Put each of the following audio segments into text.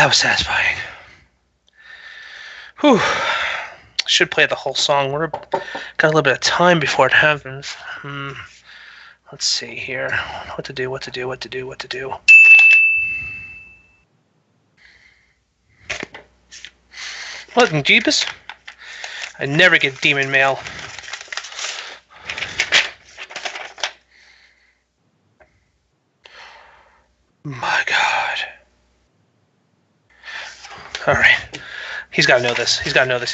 was satisfying. Whew. Should play the whole song. We're got a little bit of time before it happens. Let's see here. What to do. What in Jeebus? I never get demon mail. My God. All right. He's got to know this. He's got to know this.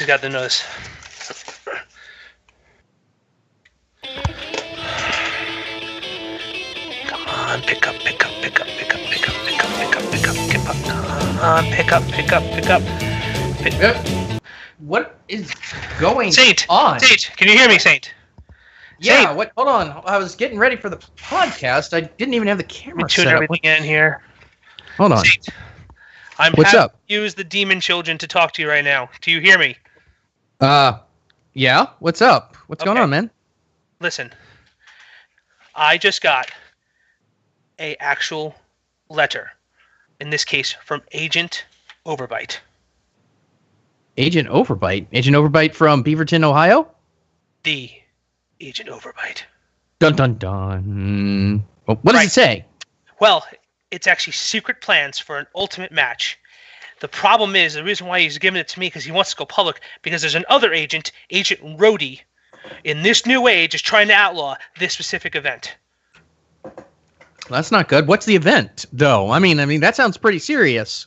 Come on, pick up. What is going Saint, on? Saint, can you hear me, Saint? Yeah, Saint. what? Hold on. I was getting ready for the podcast. I didn't even have the camera Tune set up. everything in here. Hold on. Saint, I'm What's having up? to use the demon children to talk to you right now. Do you hear me? Yeah. What's up? What's going on, man? Listen, I just got a actual letter, in this case from Agent Overbite. Agent Overbite? Agent Overbite from Beaverton, Ohio? The Agent Overbite. Dun dun dun. Well, what does it say? Well, it's actually secret plans for an ultimate match. The problem is, the reason why he's giving it to me, because he wants to go public, because there's another agent, Agent Rhodey, in this new age is trying to outlaw this specific event. That's not good. What's the event, though? I mean, that sounds pretty serious.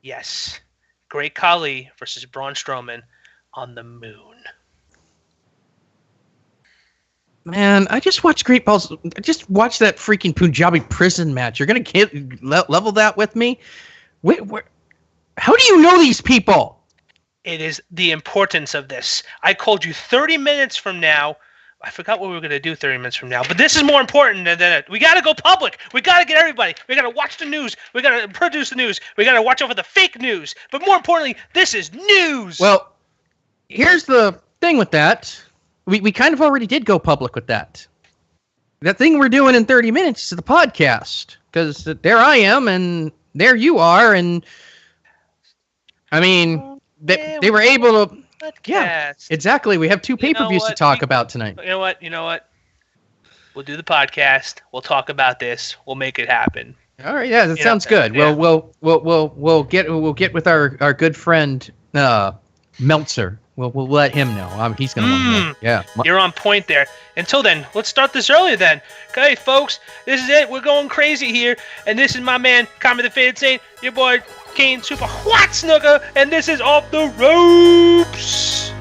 Yes. Great Khali versus Braun Strowman on the moon. Man, I just watched Great Balls. I just watched that freaking Punjabi prison match. You're going to level that with me? How do you know these people? It is the importance of this. I called you 30 minutes from now. I forgot what we were going to do 30 minutes from now. But this is more important than that. We got to go public. We got to get everybody. We got to watch the news. We got to produce the news. We got to watch over the fake news. But more importantly, this is news. Well, here's the thing with that. We kind of already did go public with that. That thing we're doing in 30 minutes is the podcast. Because there I am, and there you are, and I mean, they were able to... Yeah, exactly. We have two pay-per-views to talk about tonight. You know what? We'll do the podcast. We'll talk about this. We'll make it happen. All right, yeah, that sounds good. Yeah. We'll get with our good friend Meltzer. We'll let him know. He's gonna want to know. Yeah, you're on point there. Until then, let's start this earlier then. Okay, folks, this is it. We're going crazy here, and this is my man, Kami the Faded Saint, your boy Kane Super Hot Snooker, and this is Off the Ropes.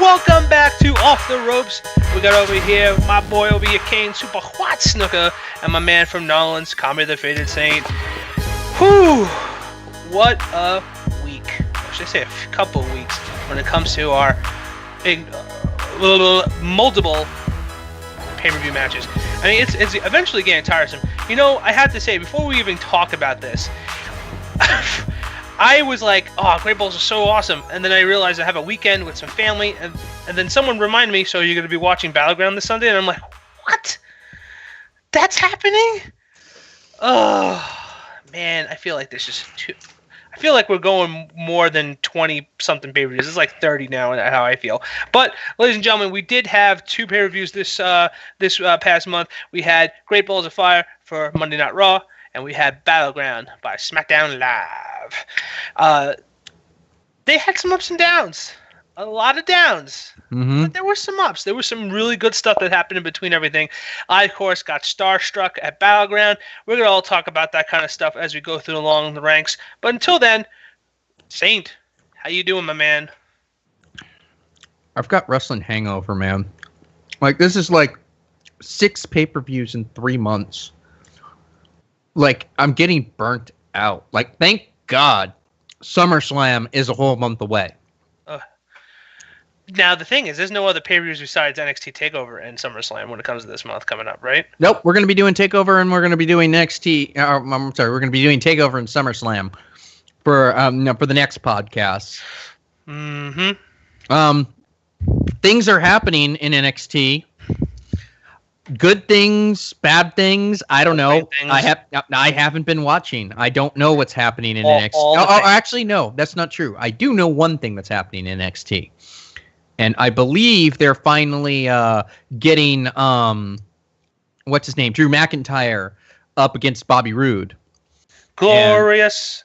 Welcome back to Off the Ropes. We got over here my boy over here, Kane Super Hot Snooker, and my man from Nolans, Kami the Faded Saint. Whew! What a week. Or should I say a couple of weeks when it comes to our multiple pay-per-view matches. I mean, it's eventually getting tiresome. You know, I have to say, before we even talk about this, I was like, oh, Great Balls are so awesome. And then I realized I have a weekend with some family. And then someone reminded me, so you're going to be watching BattleGround this Sunday? And I'm like, what? That's happening? Oh, man, I feel like this is too... I feel like we're going more than 20-something pay-per-views. It's like 30 now, how I feel. But, ladies and gentlemen, we did have two pay-per-views this past month. We had Great Balls of Fire for Monday Night Raw. And we had BattleGround by SmackDown Live. They had some ups and downs. A lot of downs. Mm-hmm. But there were some ups. There was some really good stuff that happened in between everything. I, of course, got starstruck at BattleGround. We're going to all talk about that kind of stuff as we go through along the ranks. But until then, Saint, how you doing, my man? I've got wrestling hangover, man. Like, this is like 6 pay-per-views in 3 months. Like, I'm getting burnt out. Like, thank God SummerSlam is a whole month away. Now, the thing is, there's no other pay-per-views besides NXT TakeOver and SummerSlam when it comes to this month coming up, right? Nope, we're going to be doing TakeOver and we're going to be doing NXT. I'm sorry, we're going to be doing TakeOver and SummerSlam for the next podcast. Mm-hmm. Things are happening in NXT. Good things, bad things. I don't know. I haven't been watching. I don't know what's happening in NXT. Actually, no, that's not true. I do know one thing that's happening in NXT. And I believe they're finally getting what's his name, Drew McIntyre, up against Bobby Roode. Glorious.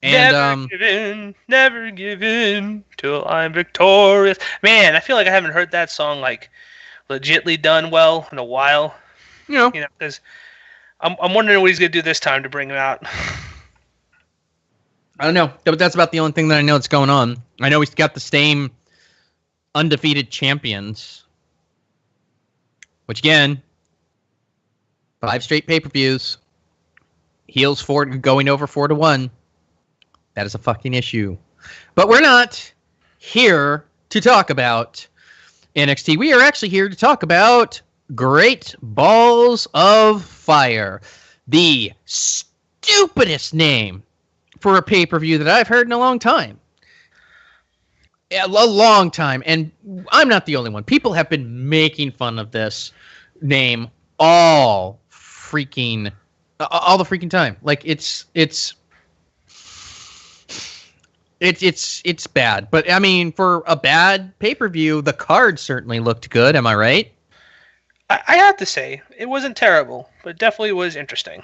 And never give in till I'm victorious. Man, I feel like I haven't heard that song like legitly done well in a while. You know, because I'm wondering what he's gonna do this time to bring him out. I don't know, but that's about the only thing that I know that's going on. I know he's got the same undefeated champions, which again, 5 straight pay-per-views, heels going over 4-1. That is a fucking issue. But we're not here to talk about NXT. We are actually here to talk about Great Balls of Fire, the stupidest name for a pay-per-view that I've heard in a long time. A long time. And I'm not the only one. People have been making fun of this name all the freaking time. Like, it's bad. But, I mean, for a bad pay-per-view, the card certainly looked good. Am I right? I have to say, it wasn't terrible, but it definitely was interesting.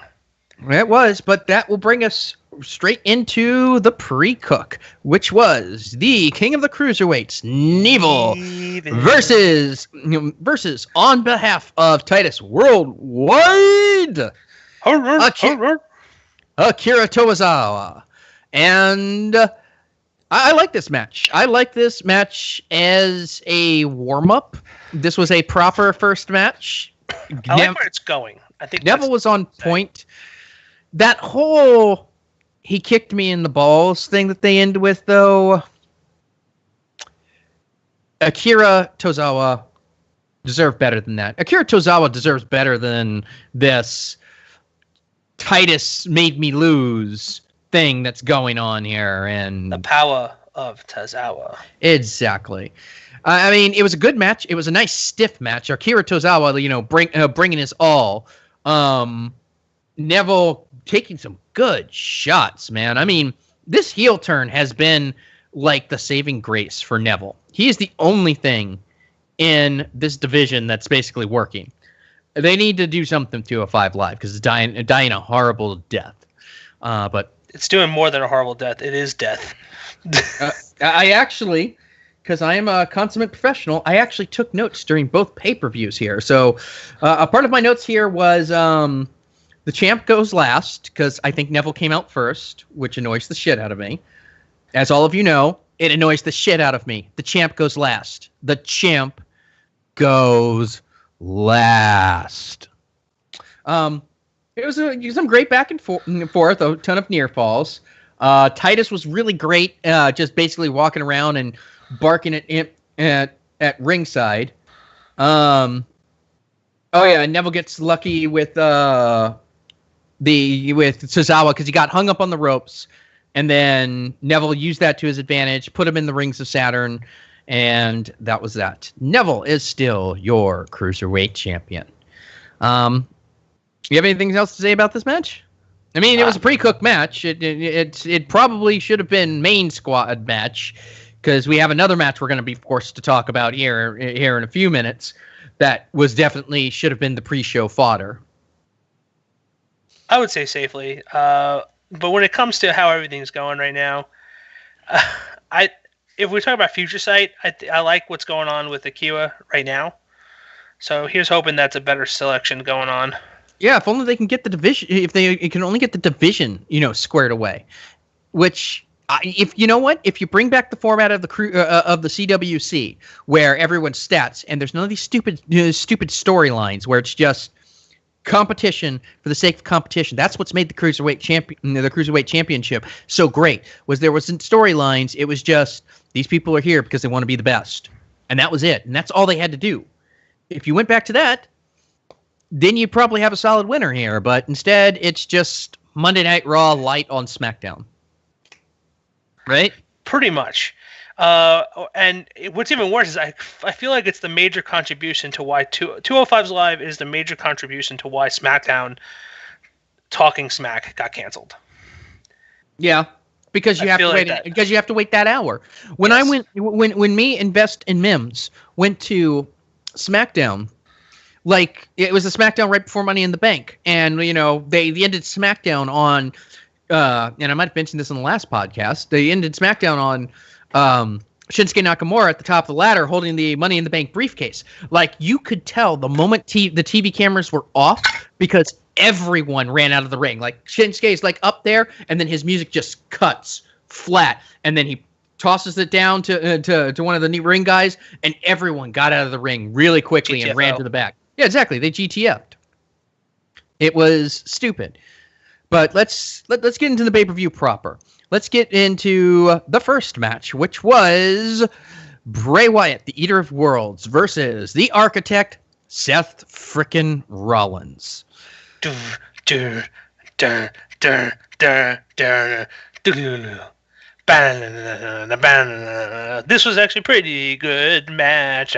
It was, but that will bring us straight into the pre-cook, which was the King of the Cruiserweights, Neville, versus on behalf of Titus Worldwide, Akira Tozawa. And I like this match. I like this match as a warm-up. This was a proper first match. I like where it's going. I think Neville was on point. That whole he kicked me in the balls thing that they end with, though, Akira Tozawa deserved better than that. Akira Tozawa deserves better than this Titus made me lose thing that's going on here. And the power of Tozawa. Exactly. I mean, it was a good match. It was a nice stiff match. Akira Tozawa, bringing his all. Neville taking some good shots, man. I mean, this heel turn has been like the saving grace for Neville. He is the only thing in this division that's basically working. They need to do something to a 5 Live because it's dying a horrible death. But it's doing more than a horrible death. It is death. I actually, because I am a consummate professional, I actually took notes during both pay-per-views here. So a part of my notes here was the champ goes last, because I think Neville came out first, which annoys the shit out of me. As all of you know, it annoys the shit out of me. The champ goes last. The champ goes last. It was some great back and forth, a ton of near falls. Titus was really great, just basically walking around and barking at ringside. Oh yeah, Neville gets lucky with Tozawa because he got hung up on the ropes, and then Neville used that to his advantage, put him in the rings of Saturn, and that was that. Neville is still your Cruiserweight champion. You have anything else to say about this match? I mean, it was a pre-cooked match. It probably should have been main squad match, because we have another match we're going to be forced to talk about here in a few minutes that was definitely should have been the pre-show fodder. I would say safely. But when it comes to how everything's going right now, if we talk about future sight, I like what's going on with Akira right now. So here's hoping that's a better selection going on. Yeah, if only they can get the division. If they can only get the division, squared away, which If you know what, if you bring back the format of the CWC, where everyone's stats and there's none of these stupid storylines where it's just competition for the sake of competition. That's what's made the cruiserweight championship so great. There wasn't storylines. It was just these people are here because they want to be the best, and that was it. And that's all they had to do. If you went back to that, then you'd probably have a solid winner here. But instead, it's just Monday Night Raw light on SmackDown. Right? Pretty much. And what's even worse is I feel like it's the major contribution to why 205's Live is the major contribution to why SmackDown Talking Smack got canceled. Yeah, because you have to wait. Because you have to wait that hour. When I went, when me and Best and Mims went to SmackDown, like it was a SmackDown right before Money in the Bank, and they ended SmackDown on. And I might have mentioned this in the last podcast. They ended SmackDown on Shinsuke Nakamura at the top of the ladder holding the Money in the Bank briefcase. Like, you could tell the moment the TV cameras were off because everyone ran out of the ring. Like, Shinsuke's like up there, and then his music just cuts flat, and then he tosses it down to one of the ring guys, and everyone got out of the ring really quickly and ran to the back. Yeah, exactly. They GTF'd. It was stupid. But let's get into the pay-per-view proper. Let's get into the first match, which was Bray Wyatt, the Eater of Worlds, versus the Architect, Seth frickin' Rollins. This was actually a pretty good match.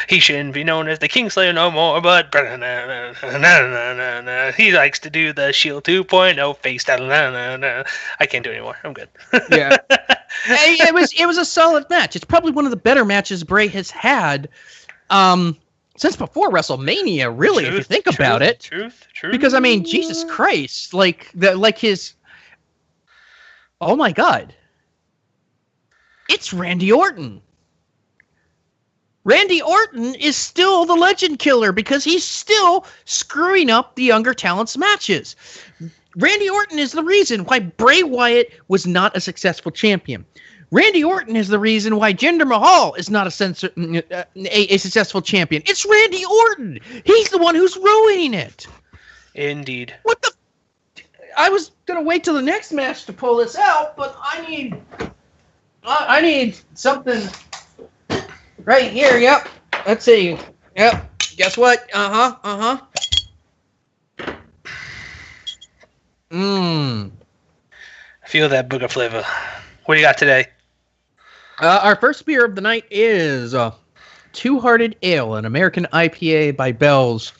He shouldn't be known as the Kingslayer no more, but he likes to do the Shield 2.0 face. I can't do it anymore. I'm good. Yeah, it was a solid match. It's probably one of the better matches Bray has had since before WrestleMania. Really, if you think about it. Truth. Because I mean, Jesus Christ, his. Oh my God. It's Randy Orton. Randy Orton is still the legend killer because he's still screwing up the younger talent's matches. Randy Orton is the reason why Bray Wyatt was not a successful champion. Randy Orton is the reason why Jinder Mahal is not a successful champion. It's Randy Orton. He's the one who's ruining it. Indeed. What the... I was gonna wait till the next match to pull this out, but I need something right here. Yep. Let's see. Yep. Guess what? I feel that booger flavor. What do you got today? Our first beer of the night is Two Hearted Ale, an American IPA by Bell's.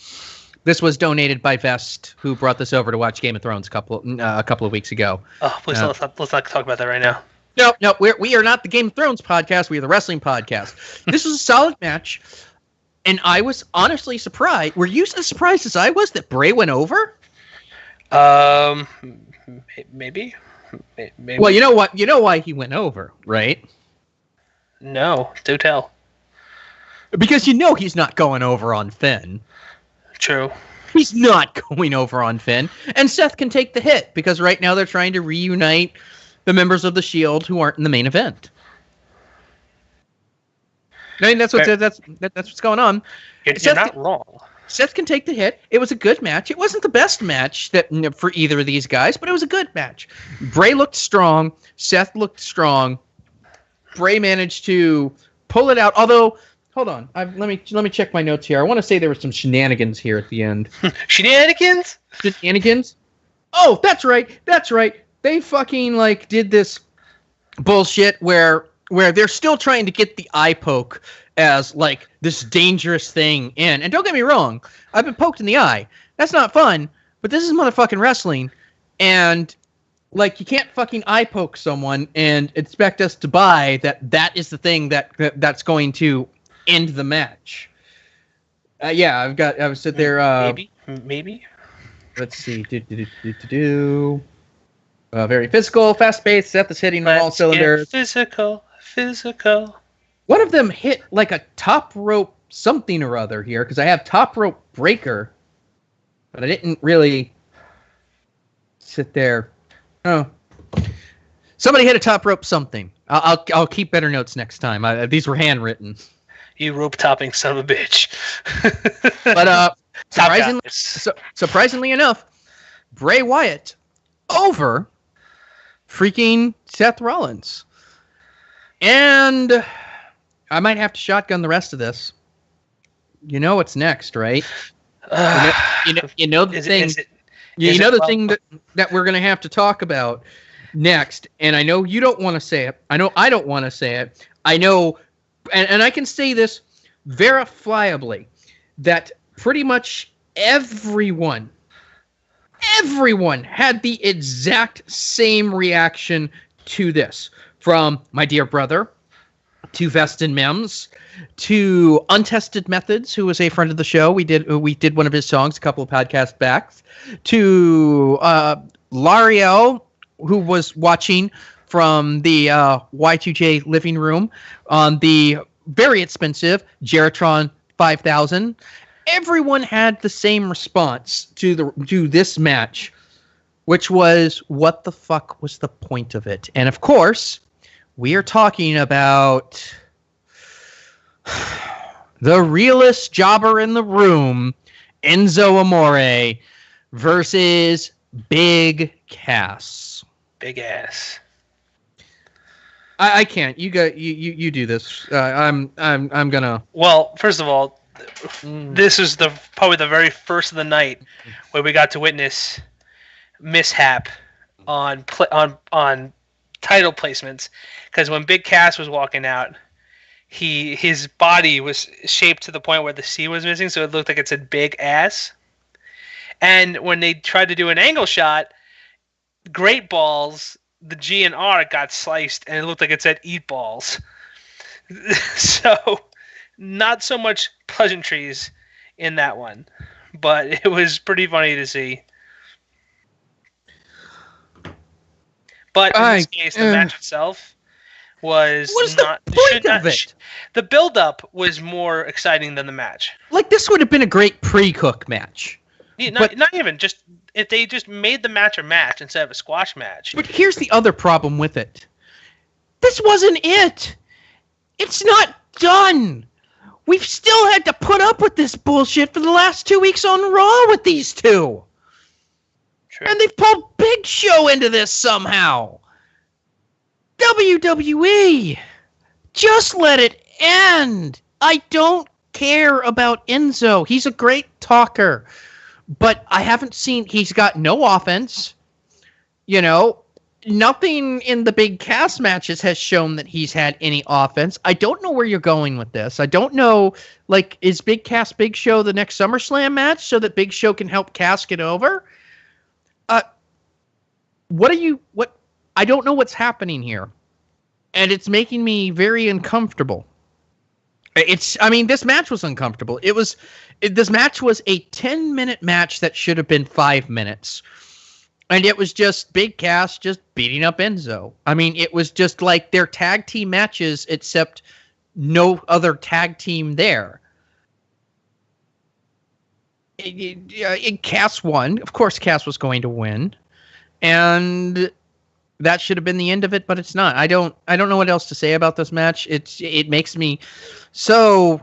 This was donated by Vest, who brought this over to watch Game of Thrones a couple of weeks ago. Oh, please let's not talk about that right now. No, we are not the Game of Thrones podcast. We are the wrestling podcast. This was a solid match, and I was honestly surprised. Were you as surprised as I was that Bray went over? Maybe. Well, you know what? You know why he went over, right? No, do tell. Because he's not going over on Finn. True. He's not going over on Finn. And Seth can take the hit because right now they're trying to reunite the members of the Shield who aren't in the main event. I mean, that's what's going on. You're not wrong. Seth can take the hit. It was a good match. It wasn't the best match for either of these guys, but it was a good match. Bray looked strong. Seth looked strong. Bray managed to pull it out, although... Hold on. Let me check my notes here. I want to say there were some shenanigans here at the end. Shenanigans? Shenanigans? Oh, that's right. They fucking did this bullshit where they're still trying to get the eye poke as this dangerous thing in. And don't get me wrong, I've been poked in the eye. That's not fun, but this is motherfucking wrestling, and you can't fucking eye poke someone and expect us to buy that is the thing that's going to end the match. I was sit there. Maybe. Let's see. Very physical, fast-paced. Seth is hitting on all cylinders. Physical. One of them hit a top rope something or other here because I have top rope breaker, but I didn't really sit there. Oh, Somebody hit a top rope something. I'll keep better notes next time. These were handwritten. You rope topping son of a bitch. But surprisingly enough, Bray Wyatt over freaking Seth Rollins. And I might have to shotgun the rest of this. You know what's next, right? You know the thing. The thing that we're gonna have to talk about next. And I know you don't want to say it. I know I don't want to say it. I know, and I can say this verifiably that pretty much everyone had the exact same reaction to this. From my dear brother, to Veston Mims, to Untested Methods, who was a friend of the show. We did one of his songs a couple of podcasts back. To L'Ariel, who was watching from the Y2J living room on the very expensive Geratron 5000. Everyone had the same response to this match, which was, what the fuck was the point of it? And of course, we are talking about the realest jobber in the room, Enzo Amore, versus Big Cass. Big ass. I can't. You do this. I'm gonna. Well, first of all, this is probably the very first of the night where we got to witness mishap on title placements, because when Big Cass was walking out, his body was shaped to the point where the C was missing, so it looked like it said Big Ass. And when they tried to do an angle shot, Great Balls, the G and R got sliced, and it looked like it said Eat Balls. So, not so much pleasantries in that one, but it was pretty funny to see. But in this case, the match itself was not. The point of it? The build-up was more exciting than the match. Like, this would have been a great pre-cook match. Yeah, not even just if they just made the match a match instead of a squash match. But here's the other problem with it. This wasn't it. It's not done. We've still had to put up with this bullshit for the last 2 weeks on Raw with these two. True. And they've pulled Big Show into this somehow. WWE, just let it end. I don't care about Enzo. He's a great talker. But I haven't seen... He's got no offense. You know, nothing in the Big Cass matches has shown that he's had any offense. I don't know where you're going with this. I don't know, like, is Big Cass Big Show the next SummerSlam match so that Big Show can help Cass get over? I don't know what's happening here. And it's making me very uncomfortable. This match was uncomfortable. This match was a 10-minute match that should have been 5 minutes. And it was just Big Cass just beating up Enzo. I mean, it was just like their tag team matches, except no other tag team there. Cass won. Of course, Cass was going to win. And that should have been the end of it, but it's not. I don't know what else to say about this match. It makes me so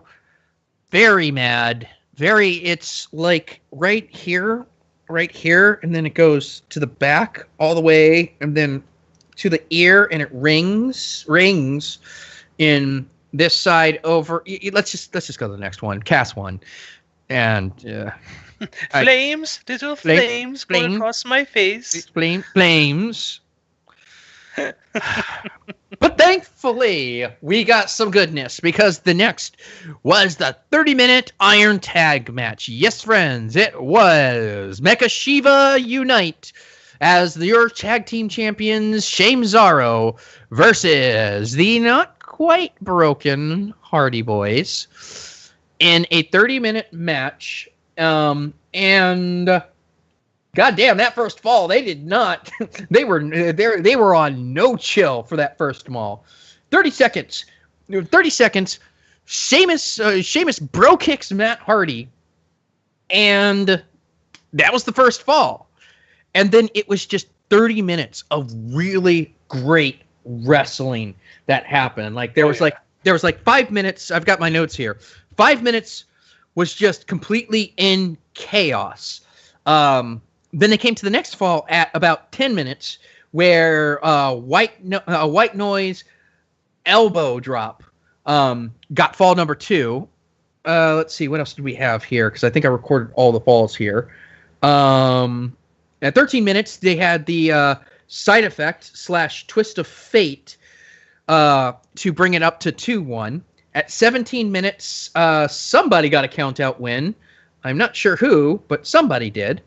very mad. It's like right here, and then it goes to the back all the way, and then to the ear, and it rings in this side over. Let's just go to the next one. Cass won, and flames, little flames going across my face. Flames. But thankfully, we got some goodness, because the next was the 30-minute Iron Tag match. Yes, friends, it was Mecha Shiva Unite as your tag team champions, Shame Zaro versus the not quite broken Hardy Boys in a 30-minute match. And goddamn, that first fall, they did not. They were on no chill for that first fall. 30 seconds. Sheamus bro kicks Matt Hardy, and that was the first fall. And then it was just 30 minutes of really great wrestling that happened. Like there was like 5 minutes. I've got my notes here. 5 minutes was just completely in chaos. Then they came to the next fall at about 10 minutes where White Noise elbow drop got fall number 2. Let's see, what else did we have here? Because I think I recorded all the falls here. At 13 minutes, they had the side effect / twist of fate to bring it up to 2-1. At 17 minutes, somebody got a count-out win. I'm not sure who, but somebody did.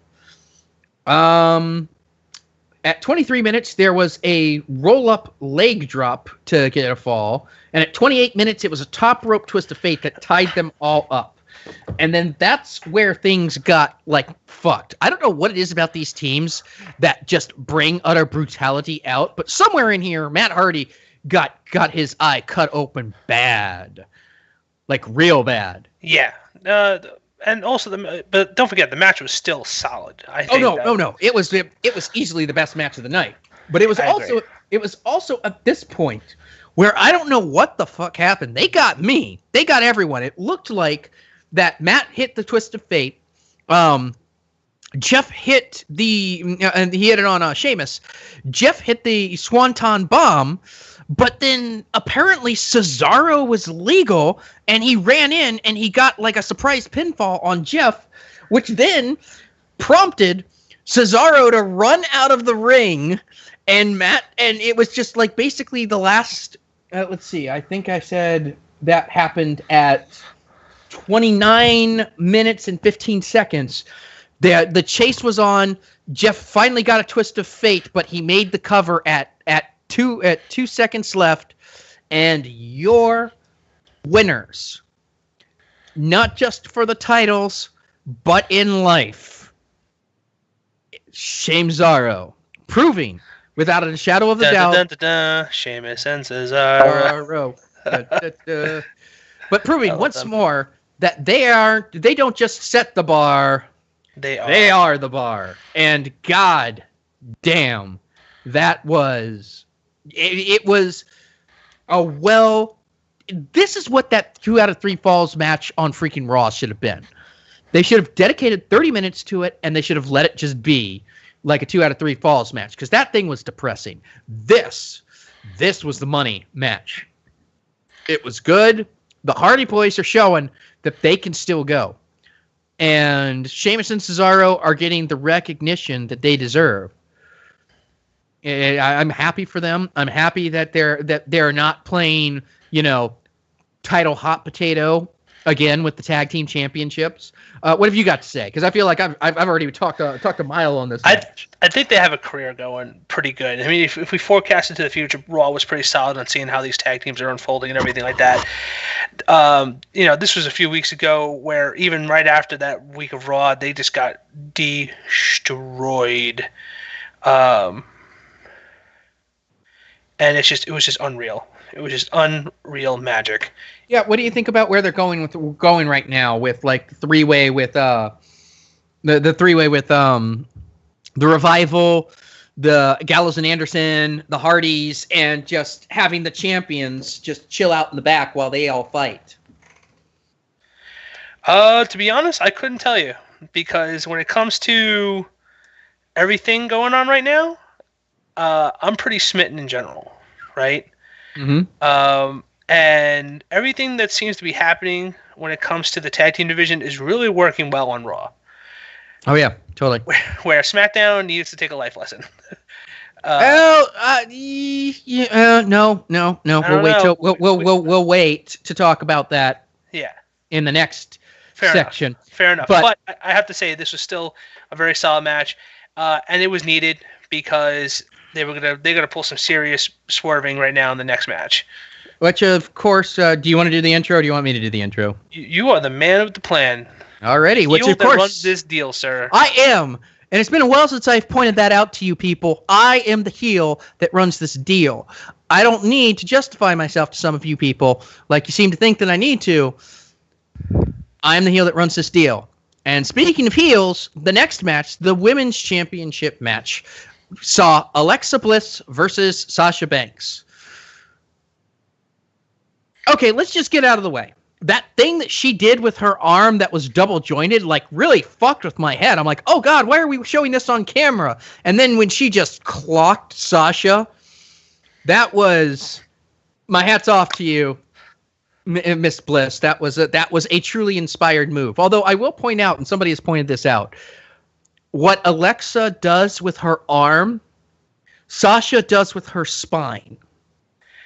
At 23 minutes, there was a roll-up leg drop to get a fall. And at 28 minutes, it was a top rope twist of fate that tied them all up. And then that's where things got, like, fucked. I don't know what it is about these teams that just bring utter brutality out, but somewhere in here, Matt Hardy got his eye cut open bad. Like, real bad. Yeah. And also, but don't forget, the match was still solid. I think no. It was easily the best match of the night. But it was also at this point where I don't know what the fuck happened. They got me. They got everyone. It looked like that Matt hit the twist of fate. Jeff hit and he hit it on Sheamus. Jeff hit the Swanton bomb, but then apparently Cesaro was legal, and he ran in and he got like a surprise pinfall on Jeff, which then prompted Cesaro to run out of the ring, and it was just like basically the last. Let's see. I think I said that happened at 29 minutes and 15 seconds. The chase was on. Jeff finally got a twist of fate, but he made the cover at 2 seconds left. And your winners, not just for the titles, but in life, Cesaro, proving without a shadow of a doubt. Sheamus and Cesaro. But proving once more that they don't just set the bar, they are the bar. And god damn, that was it was this is what that 2 out of 3 falls match on freaking Raw should have been. They should have dedicated 30 minutes to it, and they should have let it just be like a 2 out of 3 falls match, because that thing was depressing. This was the money match. It was good. The Hardy Boys are showing that they can still go. And Sheamus and Cesaro are getting the recognition that they deserve. I'm happy for them. I'm happy that they're not playing, title hot potato again with the tag team championships. What have you got to say? Because I feel like I've already talked a mile on this match. I think they have a career going pretty good. I mean, if we forecast into the future, Raw was pretty solid on seeing how these tag teams are unfolding and everything like that. This was a few weeks ago where even right after that week of Raw, they just got destroyed. And it was just unreal. It was just unreal magic. Yeah, what do you think about where they're going right now with like the three-way with the three-way with the Revival, the Gallows and Anderson, the Hardys, and just having the champions just chill out in the back while they all fight? To be honest, I couldn't tell you, because when it comes to everything going on right now, I'm pretty smitten in general, right? Mm-hmm. And everything that seems to be happening when it comes to the tag team division is really working well on Raw. Oh yeah, totally. Where SmackDown needs to take a life lesson. No. We'll wait to talk about that. Yeah. In the next section. Fair enough. But I have to say, this was still a very solid match, and it was needed because they're gonna pull some serious swerving right now in the next match. Which, of course, do you want to do the intro, or do you want me to do the intro? You are the man of the plan. Alrighty, which of course runs this deal, sir. I am, and it's been a while since I've pointed that out to you people. I am the heel that runs this deal. I don't need to justify myself to some of you people, like you seem to think that I need to. I'm the heel that runs this deal. And speaking of heels, the next match, the Women's Championship match, saw Alexa Bliss versus Sasha Banks. Okay, let's just get out of the way. That thing that she did with her arm that was double jointed, like, really fucked with my head. I'm like, oh God, why are we showing this on camera? And then when she just clocked Sasha, that was, my hat's off to you, Miss Bliss. That was a truly inspired move. Although I will point out, and somebody has pointed this out, what Alexa does with her arm, Sasha does with her spine.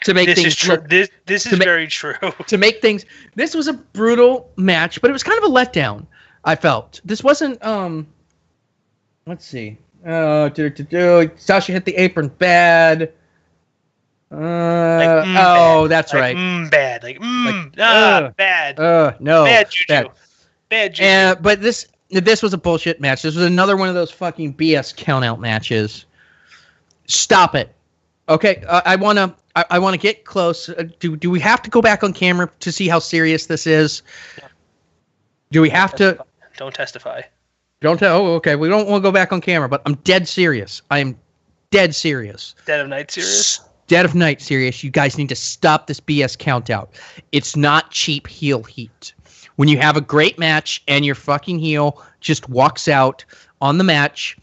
To make this things is true. This is very true. To make things, this was a brutal match, but it was kind of a letdown. I felt this wasn't. Let's see. Sasha hit the apron bad. Bad. That's like, right. Bad. Bad. No. Bad juju. Bad juju. But this was a bullshit match. This was another one of those fucking BS countout matches. Stop it. Okay, I want to get close. Do we have to go back on camera to see how serious this is? Do we have to? Don't testify. Don't tell. Oh, okay. We don't want to go back on camera, but I'm dead serious. I am dead serious. Dead of night serious? Dead of night serious. You guys need to stop this BS count out. It's not cheap heel heat. When you have a great match and your fucking heel just walks out on the match,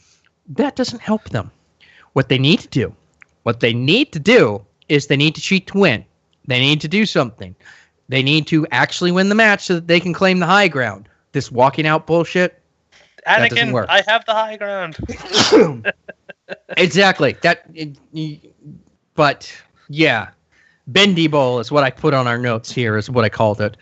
that doesn't help them. What they need to do is they need to cheat to win. They need to do something. They need to actually win the match so that they can claim the high ground. This walking out bullshit, that doesn't work. I have the high ground. Exactly. But yeah, Bendy Bowl is what I put on our notes here, is what I called it.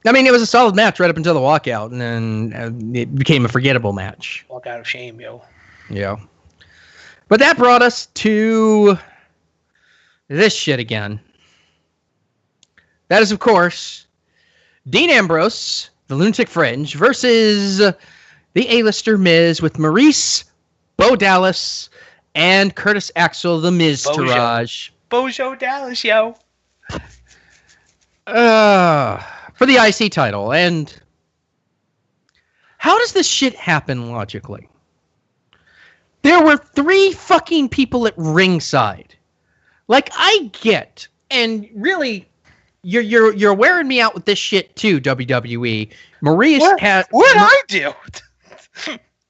I mean, it was a solid match right up until the walkout, and then it became a forgettable match. Walk out of shame, yo. Yeah. But that brought us to this shit again. That is, of course, Dean Ambrose, the Lunatic Fringe, versus the A-lister Miz with Maurice, Bo Dallas, and Curtis Axel, the Miz Taraj. Bojo Dallas, yo. For the IC title. And how does this shit happen logically? There were 3 fucking people at ringside. Like, I get, and really, you're wearing me out with this shit too, WWE. Maurice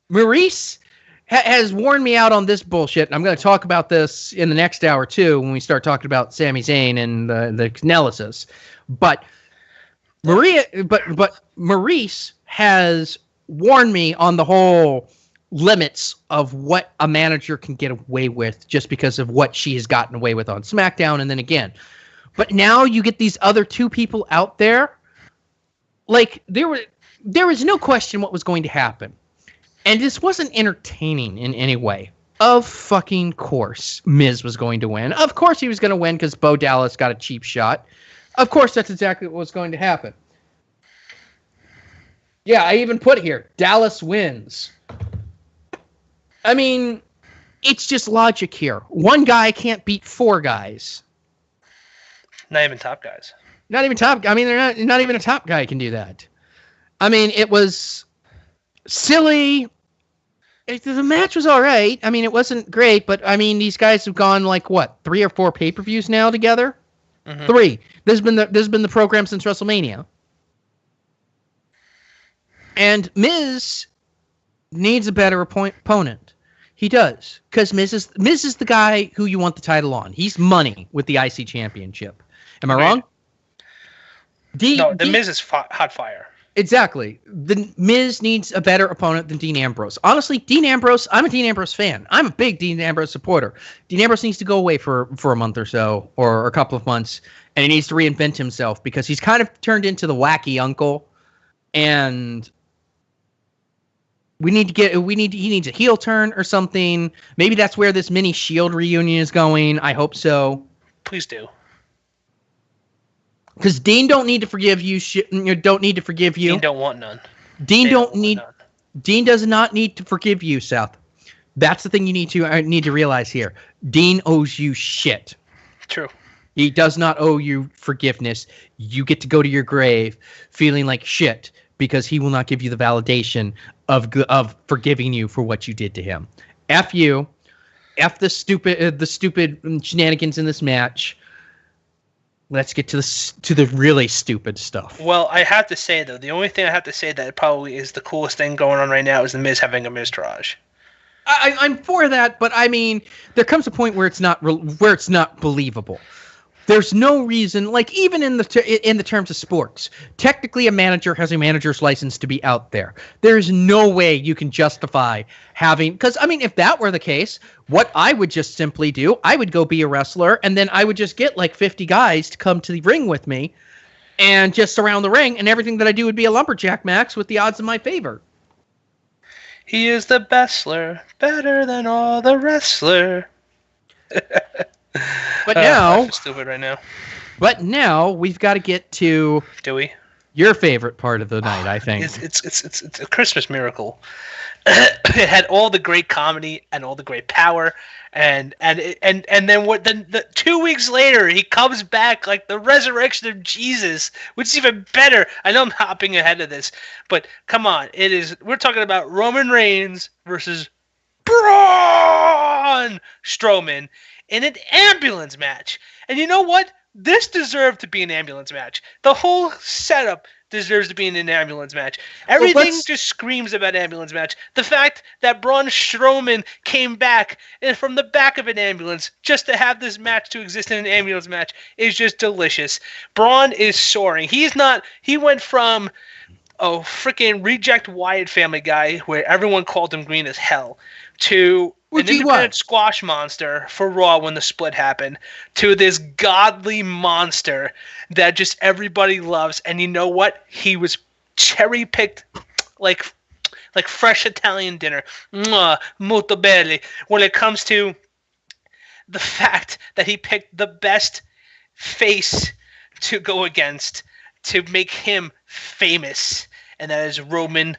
Maurice has worn me out on this bullshit, and I'm going to talk about this in the next hour too when we start talking about Sami Zayn and the analysis. But Maurice has warned me on the whole limits of what a manager can get away with just because of what she has gotten away with on SmackDown and then again. But now you get these other 2 people out there. Like, there was no question what was going to happen. And this wasn't entertaining in any way. Of fucking course, Miz was going to win. Of course he was going to win because Bo Dallas got a cheap shot. Of course that's exactly what was going to happen. Yeah, I even put here, Dallas wins. I mean, it's just logic here. One guy can't beat 4 guys. Not even top guys. Not even top. I mean, they're not even a top guy can do that. I mean, it was silly. The match was all right. I mean, it wasn't great, but I mean, these guys have gone like what, 3 or 4 pay-per-views now together. 3. This has been the program since WrestleMania. And Miz needs a better opponent. He does, because Miz is the guy who you want the title on. He's money with the IC Championship. Am I wrong? No, the Miz is hot fire. Exactly. The Miz needs a better opponent than Dean Ambrose. Honestly, Dean Ambrose, I'm a Dean Ambrose fan. I'm a big Dean Ambrose supporter. Dean Ambrose needs to go away for a month or so, or a couple of months, and he needs to reinvent himself because he's kind of turned into the wacky uncle, and he needs a heel turn or something. Maybe that's where this mini Shield reunion is going. I hope so. Please do. Because Dean don't need to forgive you. Don't need to forgive you. Dean don't want none. Dean does not need to forgive you, Seth. That's the thing you need to realize here. Dean owes you shit. True. He does not owe you forgiveness. You get to go to your grave feeling like shit because he will not give you the validation of forgiving you for what you did to him. F you. F the stupid shenanigans in this match. Let's get to the really stupid stuff. Well, I have to say though, the only thing I have to say that probably is the coolest thing going on right now is the Miz having a Miztourage. I'm for that, but I mean, there comes a point where it's not believable. There's no reason, like even in the terms of sports, technically a manager has a manager's license to be out there. There's no way you can justify having, because I mean, if that were the case, what I would just simply do, I would go be a wrestler, and then I would just get like 50 guys to come to the ring with me, and just surround the ring, and everything that I do would be a lumberjack match with the odds in my favor. He is the bestler, better than all the wrestler. But now, I'm stupid right now. But now we've got to get to your favorite part of the night. I think it's a Christmas miracle. It had all the great comedy and all the great power, and then what? Then 2 weeks later, he comes back like the resurrection of Jesus, which is even better. I know I'm hopping ahead of this, but come on, we're talking about Roman Reigns versus Braun Strowman in an ambulance match. And you know what? This deserved to be an ambulance match. The whole setup deserves to be in an ambulance match. Everything just screams about ambulance match. The fact that Braun Strowman came back from the back of an ambulance just to have this match to exist in an ambulance match is just delicious. Braun is soaring. He went from a freaking reject Wyatt family guy where everyone called him green as hell to an independent squash monster for Raw when the split happened, to this godly monster that just everybody loves. And you know what? He was cherry-picked like fresh Italian dinner. Molto bene. When it comes to the fact that he picked the best face to go against to make him famous, and that is Roman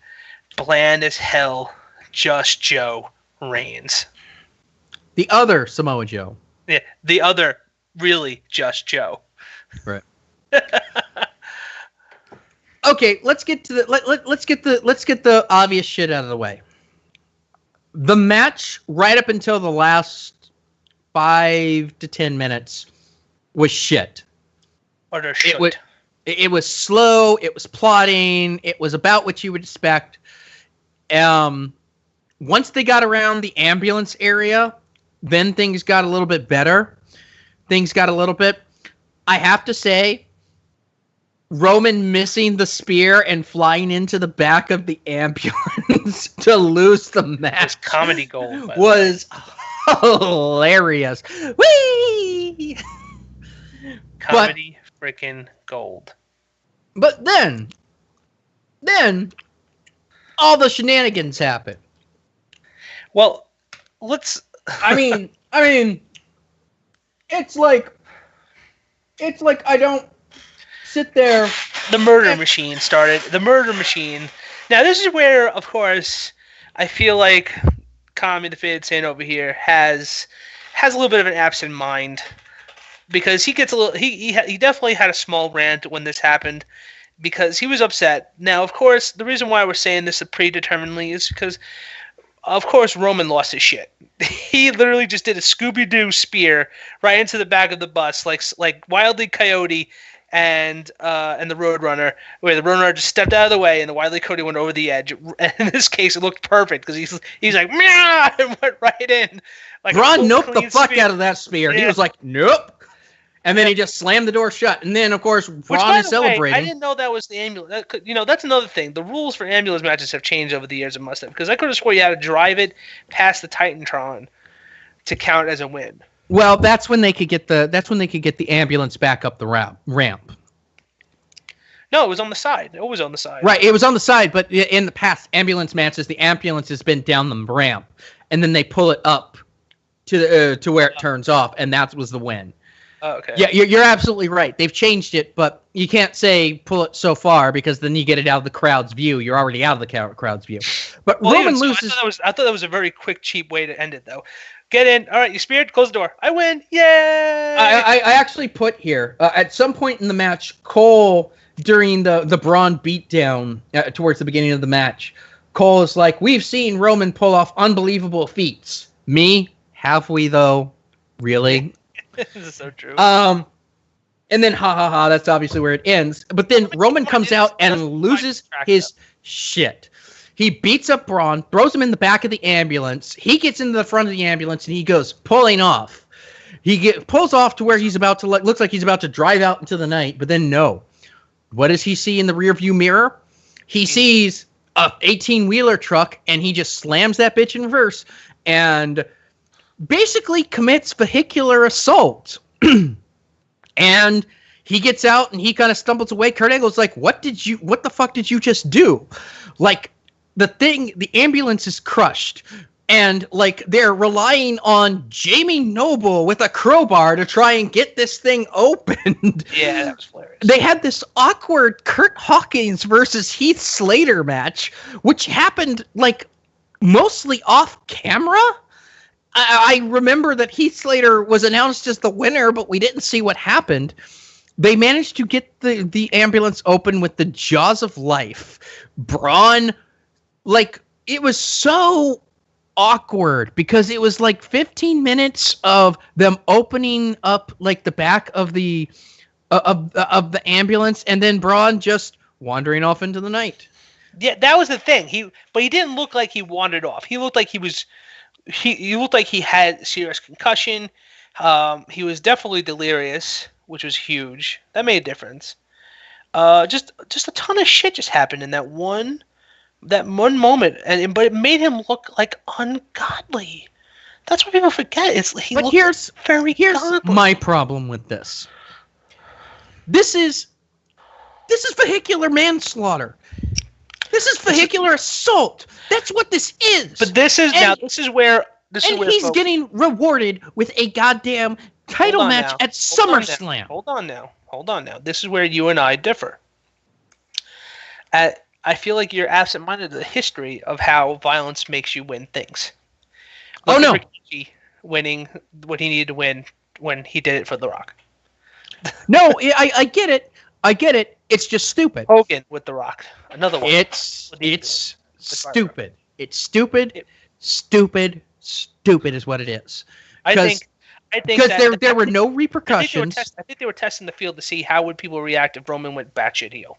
bland as hell, Just Joe Reigns. The other Samoa Joe. Yeah, the other really Just Joe. Right. Okay, let's get to let's get the obvious shit out of the way. The match right up until the last 5 to 10 minutes was shit. It was slow. It was plotting. It was about what you would expect. Once they got around the ambulance area, then things got a little bit better. I have to say, Roman missing the spear and flying into the back of the ambulance to lose the match. It's comedy gold. Was hilarious. Whee! Comedy freaking gold. But then all the shenanigans happen. Well, let's. I mean, it's like I don't sit there. The murder machine started. The murder machine. Now, this is where, of course, I feel like Kami the Faded Saint over here has a little bit of an absent mind, because he gets a little. He definitely had a small rant when this happened, because he was upset. Now, of course, the reason why we're saying this predeterminedly is because, of course, Roman lost his shit. He literally just did a Scooby-Doo spear right into the back of the bus, like Wile E. Coyote and the Roadrunner, where the Roadrunner just stepped out of the way and the Wile E. Coyote went over the edge. And in this case, it looked perfect because he's like, meow, and went right in. Like Braun noped the fuck spear out of that spear. Yeah. He was like, nope. And then he just slammed the door shut. And then, of course, Braun is celebrating. I didn't know that was the ambulance. That's another thing. The rules for ambulance matches have changed over the years. It must have, because I could have swore you had to drive it past the Titantron to count as a win. Well, that's when they could get the ambulance back up the ramp. No, it was on the side. It was on the side. Right, it was on the side. But in the past ambulance matches, the ambulance has been down the ramp, and then they pull it up to where it turns off, and that was the win. Oh, okay. Yeah, you're absolutely right. They've changed it, but you can't say pull it so far, because then you get it out of the crowd's view. You're already out of the crowd's view. But Roman loses. I thought that was a very quick, cheap way to end it, though. Get in. All right, you speared. Close the door. I win. Yay! I actually put here at some point in the match, Cole, during the Braun beatdown towards the beginning of the match, Cole is like, "We've seen Roman pull off unbelievable feats. Me, Have we though? Really? This is so true. And then that's obviously where it ends. But then Roman comes out and loses his shit. He beats up Braun, throws him in the back of the ambulance. He gets into the front of the ambulance and he goes pulling off. He pulls off to where he's about to looks like he's about to drive out into the night, but then no. What does he see in the rearview mirror? He sees a 18-wheeler truck and he just slams that bitch in reverse and basically commits vehicular assault. And he gets out and he kind of stumbles away. Kurt Angle's like, what the fuck did you just do? Like, the ambulance is crushed. And, like, they're relying on Jamie Noble with a crowbar to try and get this thing opened. Yeah, that was hilarious. They had this awkward Kurt Hawkins versus Heath Slater match, which happened, like, mostly off camera. I remember that Heath Slater was announced as the winner, but we didn't see what happened. They managed to get the ambulance open with the jaws of life. Braun, like, it was so awkward because it was like 15 minutes of them opening up like the back of the ambulance and then Braun just wandering off into the night. Yeah, that was the thing. He didn't look like he wandered off. He looked like he looked like he had serious concussion. He was definitely delirious, which was huge. That made a difference. Just a ton of shit just happened in that one moment, but it made him look like ungodly. That's what people forget. Here's godly. My problem with this. This is vehicular manslaughter. This is vehicular assault. That's what this is. But this is where he's getting rewarded with a goddamn title match at SummerSlam. Hold on now. This is where you and I differ. I feel like you're absent-minded of the history of how violence makes you win things. Look at Rikishi winning what he needed to win when he did it for The Rock. No, I get it. It's just stupid. Hogan with The Rock. Another one. It's stupid. It's stupid. Stupid is what it is. I think because there were no repercussions. I think they were testing the field to see how would people react if Roman went batshit heel.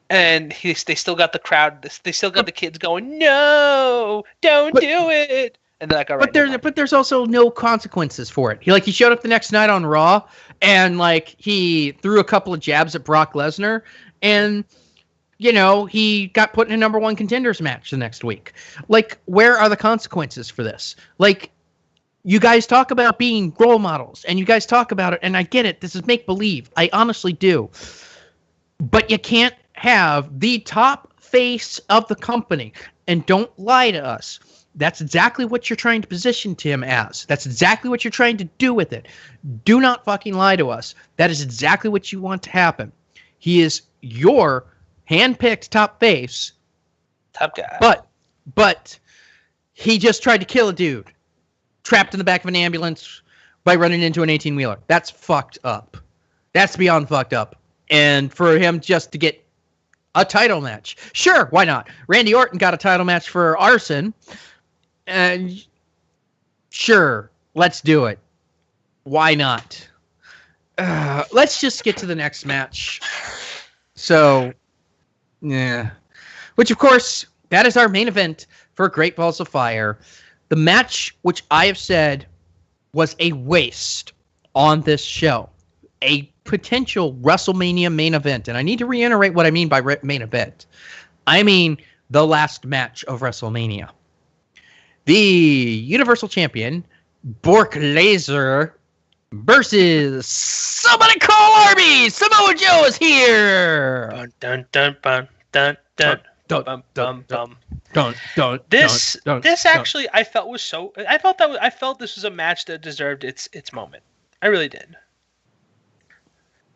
And they still got the crowd. They still got the kids going, "No, don't do it." And they're like, "All right." But there's also no consequences for it. He showed up the next night on Raw, and like he threw a couple of jabs at Brock Lesnar, and he got put in a number 1 contenders match the next week. Like, where are the consequences for this? Like, you guys talk about being role models, and you guys talk about it, and I get it. This is make believe. I honestly do. But you can't have the top face of the company, and don't lie to us. That's exactly what you're trying to position Tim as. That's exactly what you're trying to do with it. Do not fucking lie to us. That is exactly what you want to happen. He is your hand-picked top face. Top guy. But he just tried to kill a dude trapped in the back of an ambulance by running into an 18-wheeler. That's fucked up. That's beyond fucked up. And for him just to get a title match. Sure, why not? Randy Orton got a title match for arson. And sure, let's do it. Why not? Let's just get to the next match. So, yeah. Which, of course, that is our main event for Great Balls of Fire. The match, which I have said was a waste on this show. A potential WrestleMania main event. And I need to reiterate what I mean by main event. I mean the last match of WrestleMania. The Universal Champion, Brock Lesnar, versus somebody call Arby! Samoa Joe is here! Dun, dun, dun, dun, dun, dun, dun, dun, dun. This actually I felt this was a match that deserved its moment. I really did.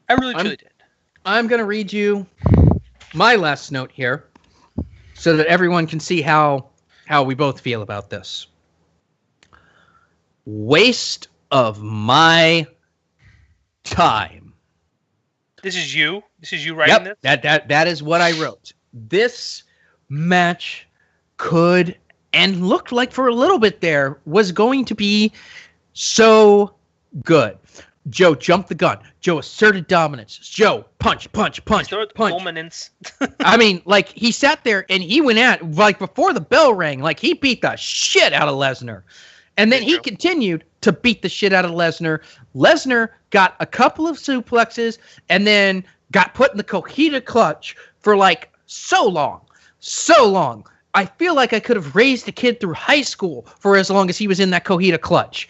I really truly did. I'm going to read you my last note here so that everyone can see how we both feel about this. Waste of my time. This is you? This is you writing this? That is what I wrote. This match could and looked like for a little bit there was going to be so good. Joe jumped the gun. Joe asserted dominance. Joe punch, punch, punch, punch. Dominance. I mean, like, he sat there and he went at, like, before the bell rang, like, he beat the shit out of Lesnar. And then he continued to beat the shit out of Lesnar. Lesnar got a couple of suplexes and then got put in the Coquina clutch for, like, so long. So long. I feel like I could have raised a kid through high school for as long as he was in that Coquina clutch.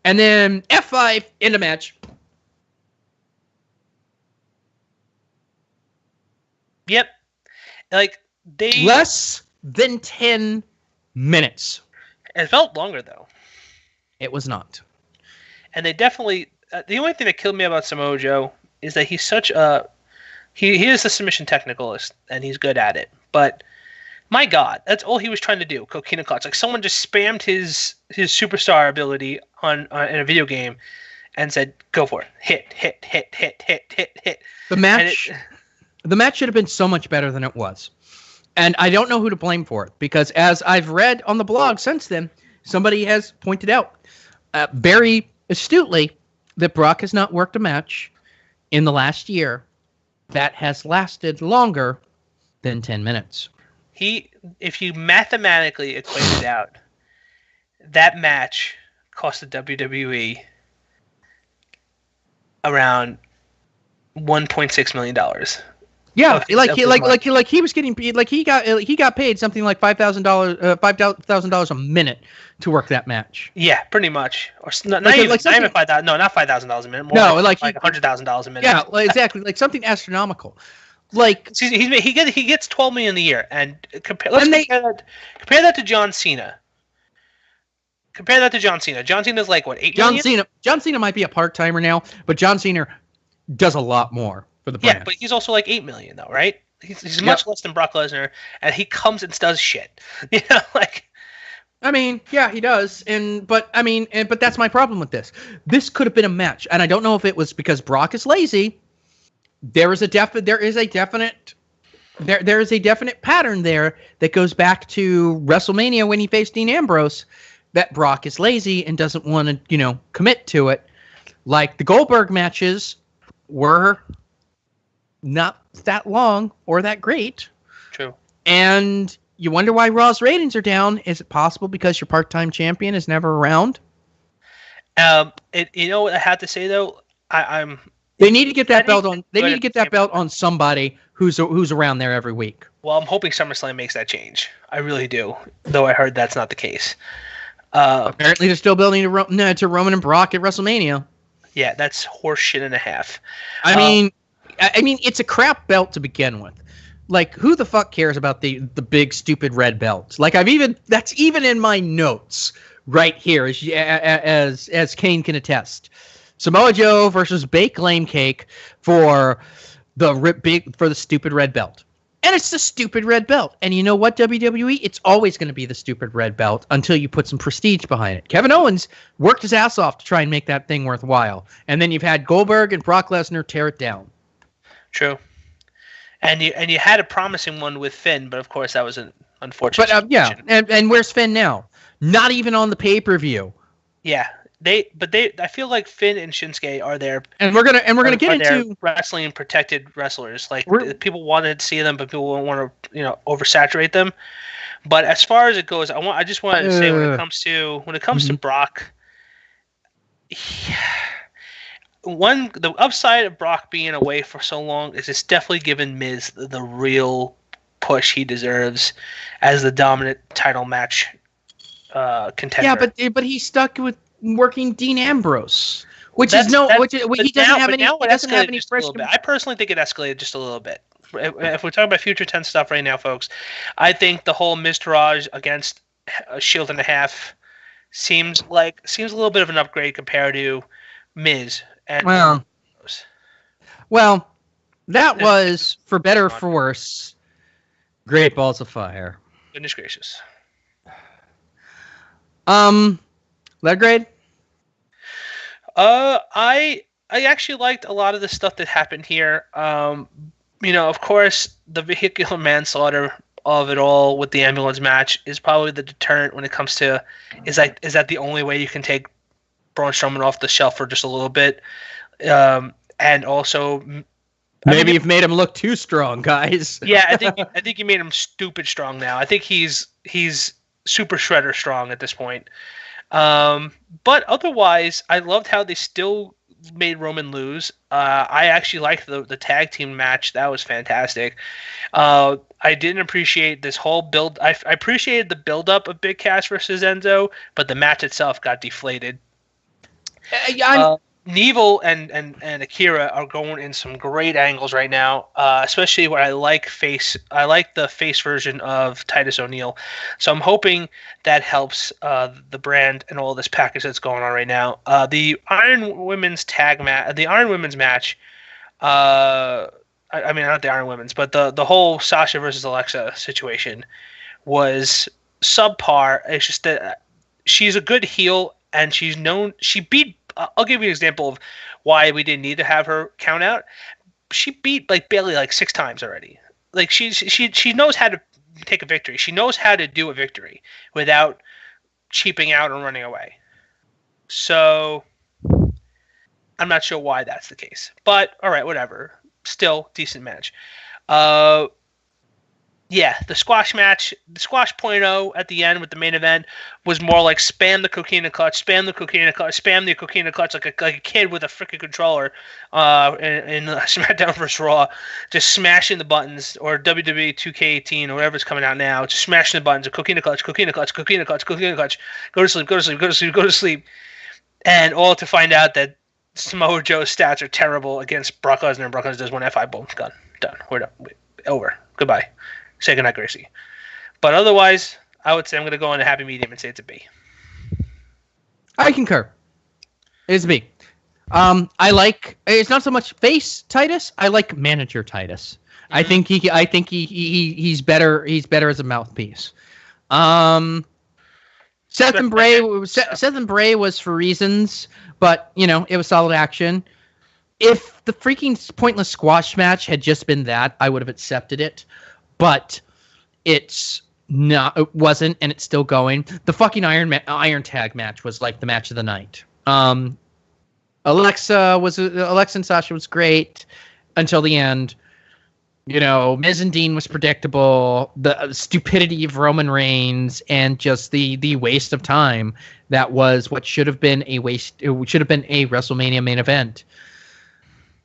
And then F5, end of match. Yep. Like, they... Less than 10 minutes. It felt longer, though. It was not. And they definitely... the only thing that killed me about Samoa Joe is that he's such a... He is a submission technicalist, and he's good at it. But... My God, that's all he was trying to do. Coquina clutch. Like, someone just spammed his superstar ability in a video game, and said, "Go for it, hit." The match should have been so much better than it was, and I don't know who to blame for it, because as I've read on the blog since then, somebody has pointed out very astutely that Brock has not worked a match in the last year that has lasted longer than 10 minutes. If you mathematically equate it out, that match cost the WWE around $1.6 million. Yeah, like he was getting paid, like he got paid something like $5,000 a minute to work that match. Yeah, pretty much. Or not even $5,000. No, not $5,000 a minute. More like $100,000 a minute. Yeah, exactly, like something astronomical. Like, he gets $12 million a year, and compare that to John Cena. Compare that to John Cena. John Cena's like what, $8 million? John Cena might be a part-timer now, but John Cena does a lot more for the brand. Yeah, but he's also like $8 million though, right? He's much less than Brock Lesnar, and he comes and does shit. You know, like. I mean, yeah, he does, but that's my problem with this. This could have been a match, and I don't know if it was because Brock is lazy. There is a definite pattern there that goes back to WrestleMania when he faced Dean Ambrose, that Brock is lazy and doesn't want to, commit to it. Like, the Goldberg matches were not that long or that great. True. And you wonder why Raw's ratings are down. Is it possible because your part-time champion is never around? You know what I have to say though? They need to get that belt on. They need to get that belt on somebody who's around there every week. Well, I'm hoping SummerSlam makes that change. I really do. Though I heard that's not the case. Apparently, they're still building to Roman and Brock at WrestleMania. Yeah, that's horseshit and a half. I mean, it's a crap belt to begin with. Like, who the fuck cares about the big stupid red belt? Like, that's even in my notes right here, as Kane can attest. Samoa Joe versus Bake Lame Cake for the stupid red belt. And it's the stupid red belt. And you know what, WWE? It's always going to be the stupid red belt until you put some prestige behind it. Kevin Owens worked his ass off to try and make that thing worthwhile. And then you've had Goldberg and Brock Lesnar tear it down. True. And you had a promising one with Finn, but of course that was an unfortunate situation. Yeah, and where's Finn now? Not even on the pay-per-view. Yeah. I feel like Finn and Shinsuke are there, and we're gonna get into wrestling protected wrestlers. Like, people wanted to see them, but people won't want to oversaturate them. But as far as it goes, I just wanted to say when it comes to Brock, the upside of Brock being away for so long is it's definitely given Miz the real push he deserves as the dominant title match contender. Yeah, but he's stuck with working Dean Ambrose, he doesn't have any fresh. I personally think it escalated just a little bit. If we're talking about future tense stuff right now, folks, I think the whole Miz Taraj against a Shield and a half seems a little bit of an upgrade compared to Miz. And well, that was, for better or for worse, Great Balls of Fire. Goodness gracious. Letter grade? I actually liked a lot of the stuff that happened here. Of course, the vehicular manslaughter of it all with the ambulance match is probably the deterrent when it comes to is that the only way you can take Braun Strowman off the shelf for just a little bit, and also maybe you've made him look too strong, guys. Yeah, I think you made him stupid strong now. I think he's super shredder strong at this point. But otherwise, I loved how they still made Roman lose. I actually liked the tag team match. That was fantastic. I didn't appreciate this whole build. I appreciated the build up of Big Cass versus Enzo, but the match itself got deflated. Neville and Akira are going in some great angles right now, especially where I like the face version of Titus O'Neil. So I'm hoping that helps the brand and all this package that's going on right now. The Iron Women's match. I mean, not the Iron Women's, but the whole Sasha versus Alexa situation was subpar. It's just that she's a good heel, and she beat. I'll give you an example of why we didn't need to have her count out. She beat Bayley 6 times already. She knows how to take a victory. She knows how to do a victory without cheaping out and running away. So I'm not sure why that's the case. But all right, whatever. Still decent match. Yeah, the squash match, the squash .0 at the end with the main event was more like spam the coquina clutch, spam the coquina clutch like a kid with a freaking controller in SmackDown vs. Raw, just smashing the buttons, or WWE 2K18 or whatever's coming out now, just smashing the buttons, coquina clutch, go to sleep, and all to find out that Samoa Joe's stats are terrible against Brock Lesnar, and Brock Lesnar does one F5, boom, done. We're done. Over. Goodbye. Say goodnight, Gracie. But otherwise, I would say I'm going to go on a happy medium and say it's a B. I concur. It's a B. It's not so much face Titus. I like manager Titus. Mm-hmm. I think he's better. He's better as a mouthpiece. Seth and Bray was for reasons, but it was solid action. If the freaking pointless squash match had just been that, I would have accepted it. But it wasn't, and it's still going. The fucking Iron Tag match was like the match of the night. Alexa and Sasha was great until the end. Miz and Dean was predictable. The stupidity of Roman Reigns and just the waste of time that was what should have been a waste. It should have been a WrestleMania main event.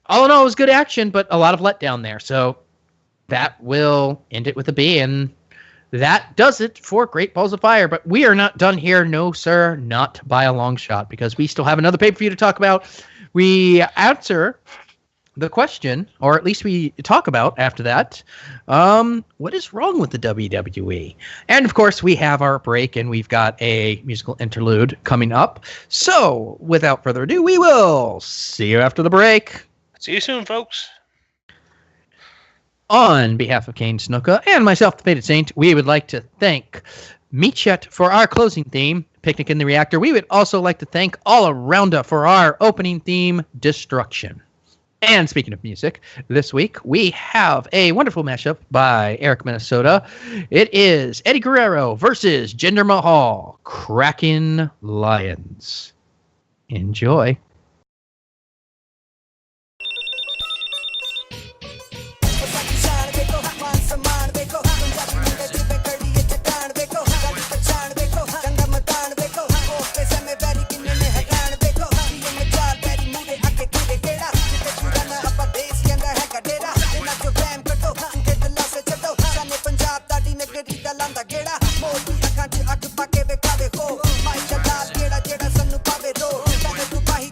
All in all, it was good action, but a lot of letdown there. So that will end it with a B, and that does it for Great Balls of Fire. But we are not done here. No, sir, not by a long shot, because we still have another pay-per-view to talk about. We answer the question, or at least we talk about after that, what is wrong with the WWE? And, of course, we have our break, and we've got a musical interlude coming up. So, without further ado, we will see you after the break. See you soon, folks. On behalf of Kane Snuka and myself, the Faded Saint, we would like to thank Meatchet for our closing theme, Picnic in the Reactor. We would also like to thank All Arounda for our opening theme, Destruction. And speaking of music, this week we have a wonderful mashup by Eric Minnesota. It is Eddie Guerrero versus Jinder Mahal, Kraken Lions. Enjoy. ਅੱਖ ਪਾ ਕੇ ਵੇਖਾਵੇ ਹੋ ਮਾਈ ਜਲਾਲ ਕਿਹੜਾ ਸਾਨੂੰ ਪਾਵੇ ਰੋ ਤੂੰ ਪਾਹੀ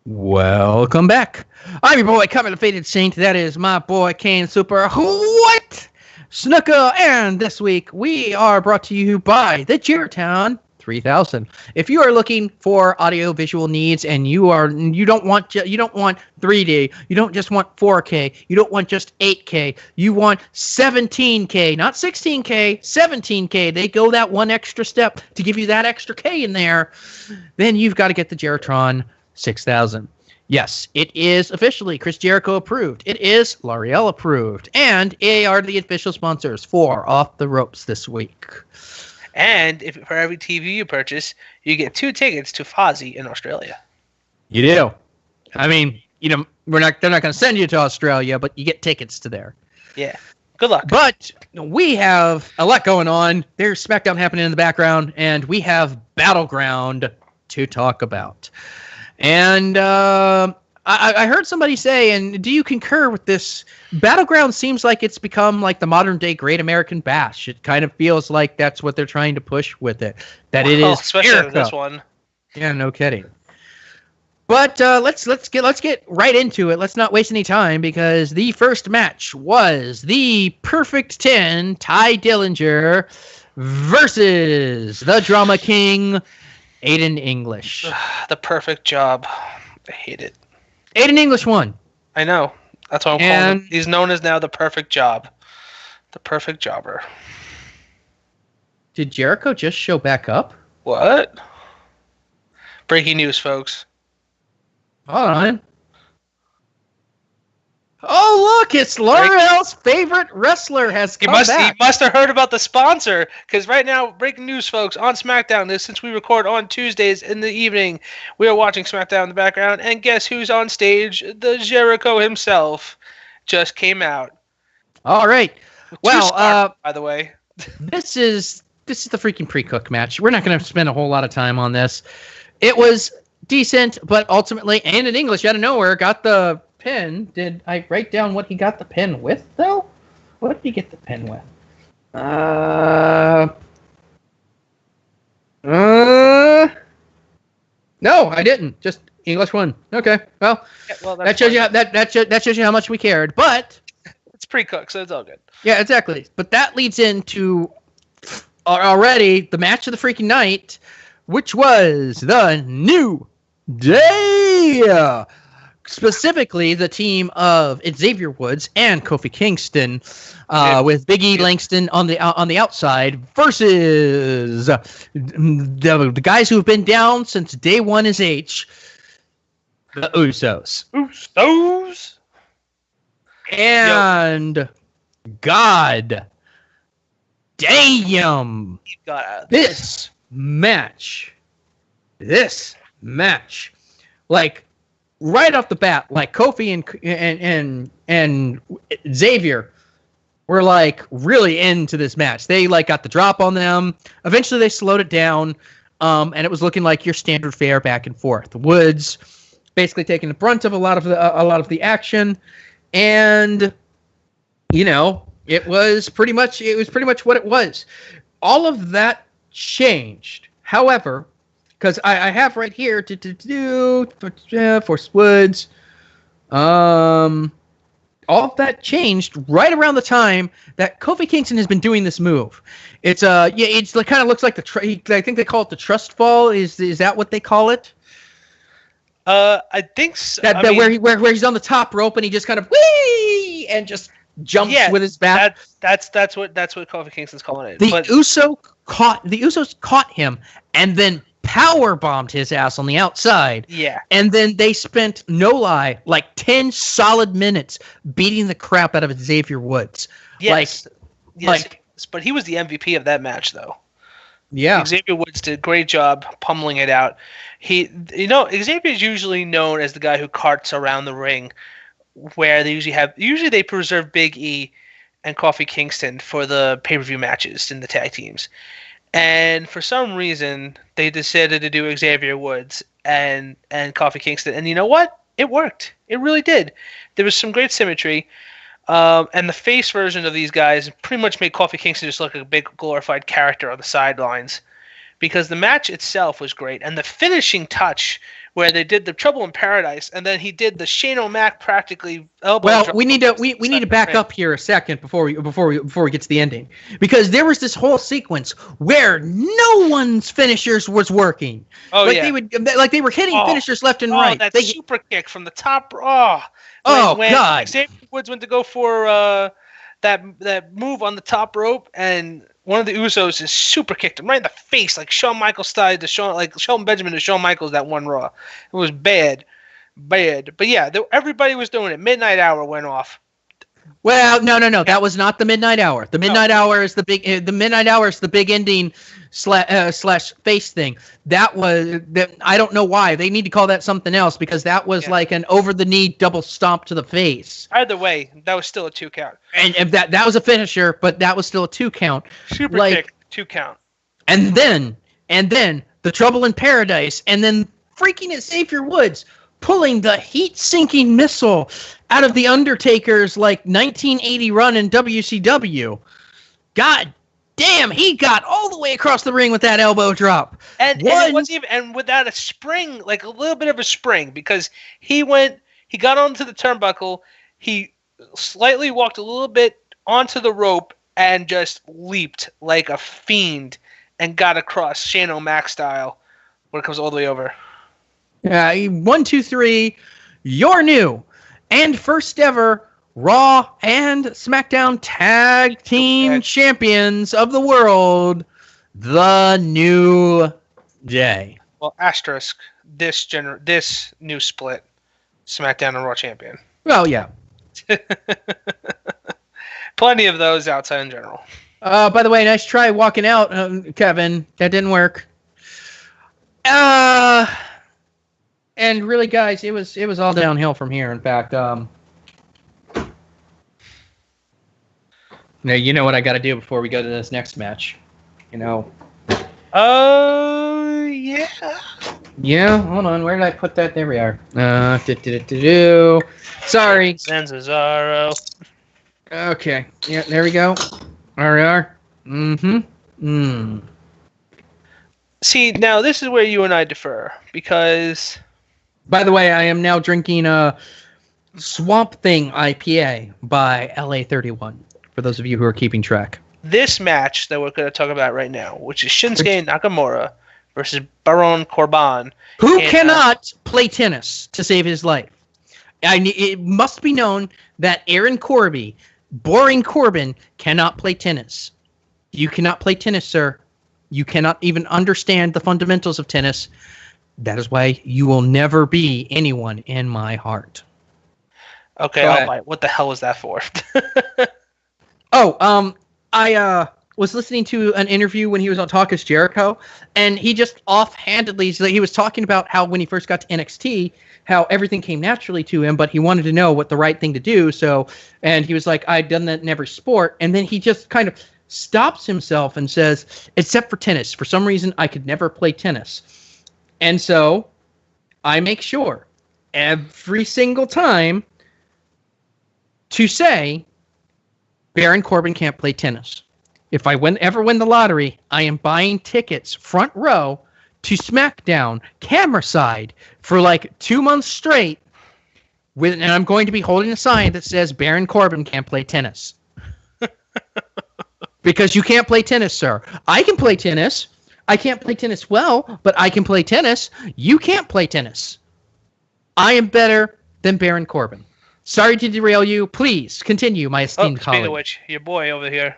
Welcome back. I'm your boy, Covered the Faded Saint. That is my boy, Kane Super What? Snooker. And this week, we are brought to you by the Jertown 3000. If you are looking for audio-visual needs and you don't want 3D, you don't just want 4K, you don't want just 8K, you want 17K, not 16K, 17K. They go that one extra step to give you that extra K in there. Then you've got to get the Jertown 6000. Yes, it is officially Chris Jericho approved. It is L'Oreal approved. And they are the official sponsors for Off the Ropes this week. And if for every TV you purchase, you get 2 tickets to Fozzy in Australia. You do. I mean, they're not going to send you to Australia, but you get tickets to there. Yeah. Good luck. But we have a lot going on. There's SmackDown happening in the background, and we have BattleGround to talk about. And I heard somebody say, and do you concur with this? BattleGround seems like it's become like the modern day Great American Bash. It kind of feels like that's what they're trying to push with it. That it is especially this one. Yeah, no kidding. But let's get right into it. Let's not waste any time because the first match was the Perfect 10, Ty Dillinger versus the Drama King, Aiden English. The perfect job. I hate it. Aiden English won. I know. That's what I'm calling him. He's known as now the perfect job. The perfect jobber. Did Jericho just show back up? What? Breaking news, folks. Hold on. Oh, look, it's L'Oreal's favorite wrestler has come back. He must have heard about the sponsor, because right now, breaking news, folks, on SmackDown, since we record on Tuesdays in the evening, we are watching SmackDown in the background, and guess who's on stage? The Jericho himself just came out. All right. Well, by the way. This is the freaking pre-cook match. We're not going to spend a whole lot of time on this. It was decent, but ultimately, and in English, out of nowhere, got the pin. Did I write down what he got the pin with, though? What did he get the pin with? No, I didn't. Just English won. Okay, well, yeah, that shows you that shows you how much we cared. But it's pre-cooked, so it's all good. Yeah, exactly. But that leads into already the match of the freaking night, which was the New Day. Specifically, the team of Xavier Woods and Kofi Kingston, with Big E Langston on the outside, versus the guys who have been down since day one is H, the Usos. And God damn, this match, like, right off the bat, like Kofi and Xavier were like really into this match. They like got the drop on them. Eventually, they slowed it down, and it was looking like your standard fare back and forth. Woods basically taking the brunt of a lot of the action, and it was pretty much what it was. All of that changed, however. Because I have right here Force Woods. All of that changed right around the time that Kofi Kingston has been doing this move. It's it's like, kind of looks like I think they call it the trust fall. Is that what they call it? I think so. Where he's on the top rope and he just kind of whee and just jumps with his back. That's what Kofi Kingston's calling it. The Usos caught him and then power bombed his ass on the outside. Yeah. And then they spent, no lie, like 10 solid minutes beating the crap out of Xavier Woods. Yes. But he was the MVP of that match, though. Yeah. Xavier Woods did a great job pummeling it out. Xavier's usually known as the guy who carts around the ring, where usually they preserve Big E and Kofi Kingston for the pay-per-view matches in the tag teams. And for some reason, they decided to do Xavier Woods and Kofi Kingston. And you know what? It worked. It really did. There was some great symmetry. And the face version of these guys pretty much made Kofi Kingston just look like a big glorified character on the sidelines. Because the match itself was great. And the finishing touch where they did the Trouble in Paradise, and then he did the Shane O'Mac practically elbow. Well, we need to back up here a second before we get to the ending, because there was this whole sequence where no one's finishers was working. Oh, like they were hitting finishers left and right. That they, super kick from the top. When God! Xavier Woods went to go for that move on the top rope, and one of the Usos is super kicked him right in the face, like Shawn Michaels style to Shelton Benjamin to Shawn Michaels that one Raw. It was bad. But yeah, everybody was doing it. Midnight Hour went off. Well, no. That was not the Midnight Hour. The Midnight Hour is the big. The Midnight Hour is the big ending slash face thing. That was that. I don't know why they need to call that something else, because that was like an over the knee double stomp to the face. Either way, that was still a 2 count. And that was a finisher, but that was still a 2 count. Super kick, 2 count. And then the Trouble in Paradise, and then freaking Xavier Woods pulling the heat-sinking missile out of the Undertaker's 1980 run in WCW. God damn, he got all the way across the ring with that elbow drop. And it wasn't even without a spring, like a little bit of a spring, because he got onto the turnbuckle, he slightly walked a little bit onto the rope and just leaped like a fiend and got across Shane O'Mac style when it comes all the way over. 1, 2, 3, your new and first ever Raw and SmackDown Tag Team Champions of the World, The New Day. Well, asterisk, this new split, SmackDown and Raw champion. Well, yeah. Plenty of those outside in general. By the way, nice try walking out, Kevin. That didn't work. And really, guys, it was all downhill from here. In fact, now you know what I got to do before we go to this next match. You know. Yeah. Yeah. Hold on. Where did I put that? There we are. Sorry. Cesaro. Okay. Yeah. There we go. There we are. Mm-hmm. See, now this is where you and I differ, because. By the way, I am now drinking a Swamp Thing IPA by LA31, for those of you who are keeping track. This match that we're going to talk about right now, which is Shinsuke Nakamura versus Baron Corbin. Who cannot play tennis to save his life. It must be known that Aaron Corby, Boring Corbin, cannot play tennis. You cannot play tennis, sir. You cannot even understand the fundamentals of tennis. That is why you will never be anyone in my heart. Okay, all right. What the hell is that for? I was listening to an interview when he was on Talk is Jericho, and he just offhandedly, he was talking about how when he first got to NXT, how everything came naturally to him, but he wanted to know what the right thing to do. So, and he was like, I'd done that in every sport. And then he just kind of stops himself and says, except for tennis. For some reason, I could never play tennis. And so I make sure every single time to say Baron Corbin can't play tennis. If I ever win the lottery, I am buying tickets front row to SmackDown camera side for 2 months straight, and I'm going to be holding a sign that says Baron Corbin can't play tennis. Because you can't play tennis, sir. I can play tennis. I can't play tennis well, but I can play tennis. You can't play tennis. I am better than Baron Corbin. Sorry to derail you. Please continue, my esteemed colleague. Speaking of which, your boy over here.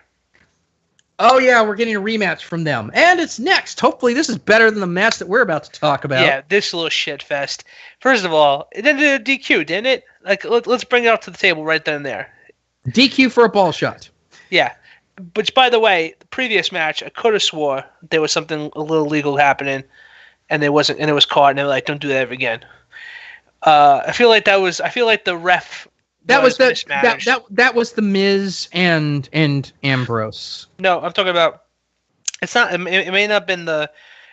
Oh, yeah, we're getting a rematch from them. And it's next. Hopefully this is better than the match that we're about to talk about. Yeah, this little shit fest. First of all, it ended a DQ, didn't it? Let's bring it up to the table right then and there. DQ for a ball shot. Yeah. Which, by the way, the previous match, I could have swore there was something a little illegal happening, and it wasn't, and it was caught, and they were like, "Don't do that ever again." I feel like the ref. That was the Miz and Ambrose. No, I'm talking about. It's not. It may not have been the.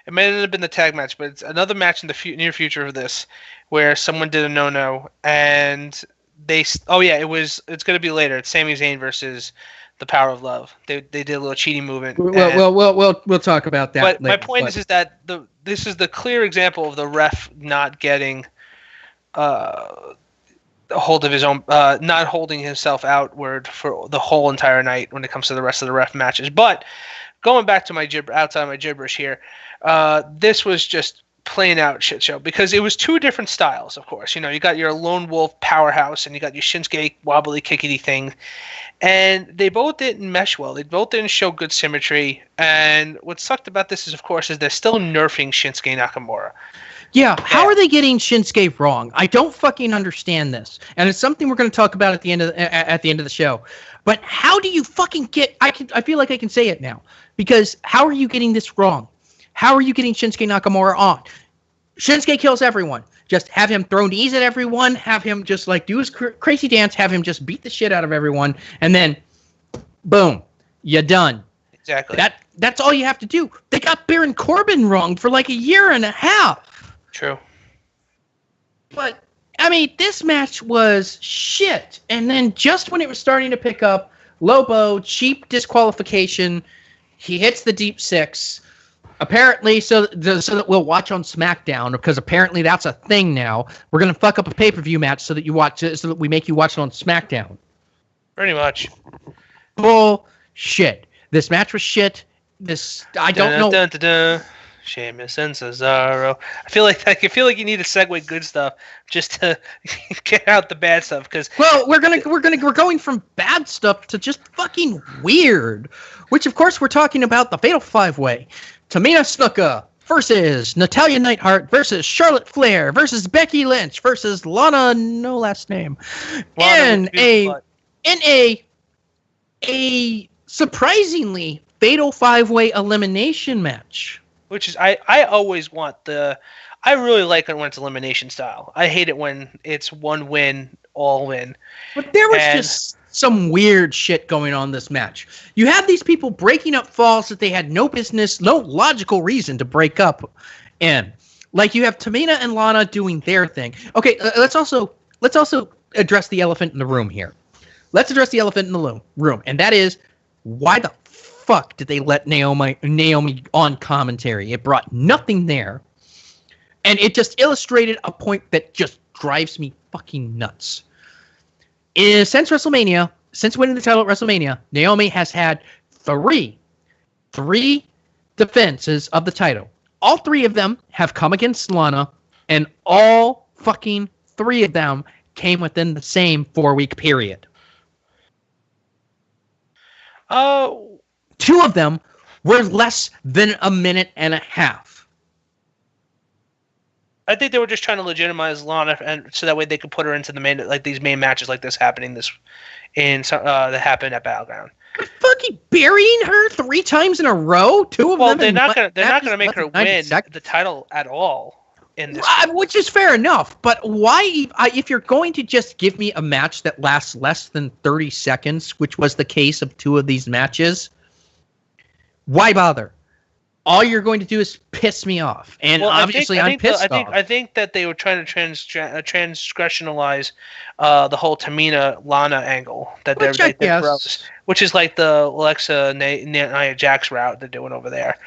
It may not have been the tag match, but it's another match in the near future of this, where someone did a no-no, and they. Oh yeah, it was. It's going to be later. It's Sami Zayn versus the power of love. They did a little cheating movement. We'll talk about that. But later, my point is that this is the clear example of the ref not getting a hold of his own, not holding himself outward for the whole entire night when it comes to the rest of the ref matches. But going back to my outside my gibberish here, this was just plain out shit show because it was two different styles. Of course, you got your lone wolf powerhouse and you got your Shinsuke wobbly kickity thing, and they both didn't mesh well. They both didn't show good symmetry. And what sucked about this is, of course, they're still nerfing Shinsuke Nakamura. Yeah, how are they getting Shinsuke wrong? I don't fucking understand this, and it's something we're going to talk about at the end of the show. But how do you fucking get? I feel like I can say it now because how are you getting this wrong? How are you getting Shinsuke Nakamura on? Shinsuke kills everyone. Just have him throw knees at everyone. Have him just like do his crazy dance. Have him just beat the shit out of everyone, and then, boom, you're done. Exactly. That's all you have to do. They got Baron Corbin wrong for like a year and a half. True. But, I mean, this match was shit. And then just when it was starting to pick up, Lobo, cheap disqualification, he hits the deep six. Apparently, so that we'll watch on SmackDown, because apparently that's a thing now. We're going to fuck up a pay-per-view match so that we make you watch it on SmackDown. Pretty much. Bullshit. This match was shit. I don't know. Sheamus and Cesaro. I feel like you need to segue good stuff just to get out the bad stuff. Because we're going from bad stuff to just fucking weird. Which of course we're talking about the Fatal 5-Way. Tamina Snuka versus Natalya Neidhart versus Charlotte Flair versus Becky Lynch versus Lana, no last name, in a surprisingly Fatal 5-Way elimination match. Which is, I always want I really like it when it's elimination style. I hate it when it's one win, all win. But there was just some weird shit going on this match. You had these people breaking up falls that they had no logical reason to break up in. Like you have Tamina and Lana doing their thing. Okay, let's also address the elephant in the room here. Let's address the elephant in the room, and that is why the fuck did they let Naomi on commentary? It brought nothing there. And it just illustrated a point that just drives me fucking nuts. Since WrestleMania, since winning the title at WrestleMania, Naomi has had three defenses of the title. All three of them have come against Lana, and all fucking three of them came within the same 4-week period. Two of them were less than a minute and a half. I think they were just trying to legitimize Lana, and so that way they could put her into these main matches like this happening that happened at BattleGround. Fucking burying her 3 times in a row. Two of them. They're not gonna make her win the title at all in this. Which is fair enough, but why? If you're going to just give me a match that lasts less than 30 seconds, which was the case of 2 of these matches. Why bother? All you're going to do is piss me off, and obviously I'm pissed off. I think that they were trying to transgressionalize the whole Tamina Lana angle which is like the Alexa Nia Jax route they're doing over there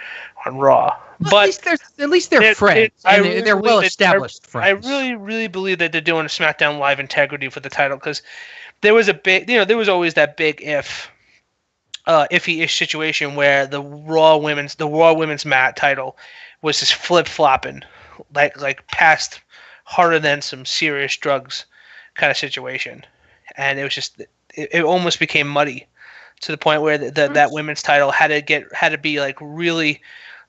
on Raw. But at least they're friends. They're well established friends. I really, really believe that they're doing a SmackDown Live integrity for the title because there was always that big iffy-ish situation where the Raw Women's Mat title was just flip-flopping, like past harder than some serious drugs kind of situation, and it was just it almost became muddy to the point where that women's title had to be like really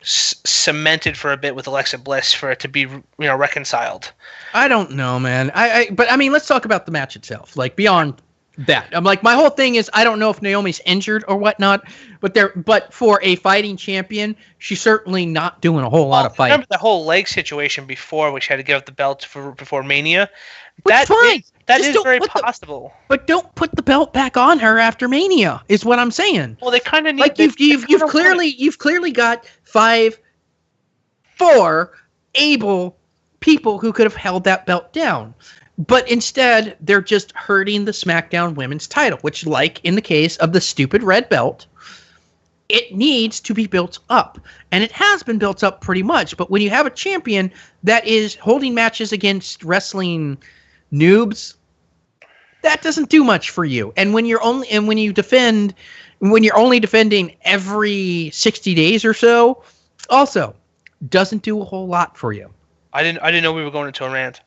cemented for a bit with Alexa Bliss for it to be reconciled. I don't know, man. But I mean, let's talk about the match itself. Like beyond that, I'm like, my whole thing is I don't know if Naomi's injured or whatnot, but for a fighting champion, she's certainly not doing a whole lot of fighting. Remember the whole leg situation before, which had to give up the belt before Mania. That's fine. That is very possible. But don't put the belt back on her after Mania, is what I'm saying. Well, they kind of need. Like you've clearly got 4 able people who could have held that belt down. But instead, they're just hurting the SmackDown Women's title, which, like in the case of the stupid red belt, it needs to be built up. And it has been built up pretty much. But when you have a champion that is holding matches against wrestling noobs, that doesn't do much for you. And when you're only defending every 60 days or so, also doesn't do a whole lot for you. I didn't know we were going into a rant.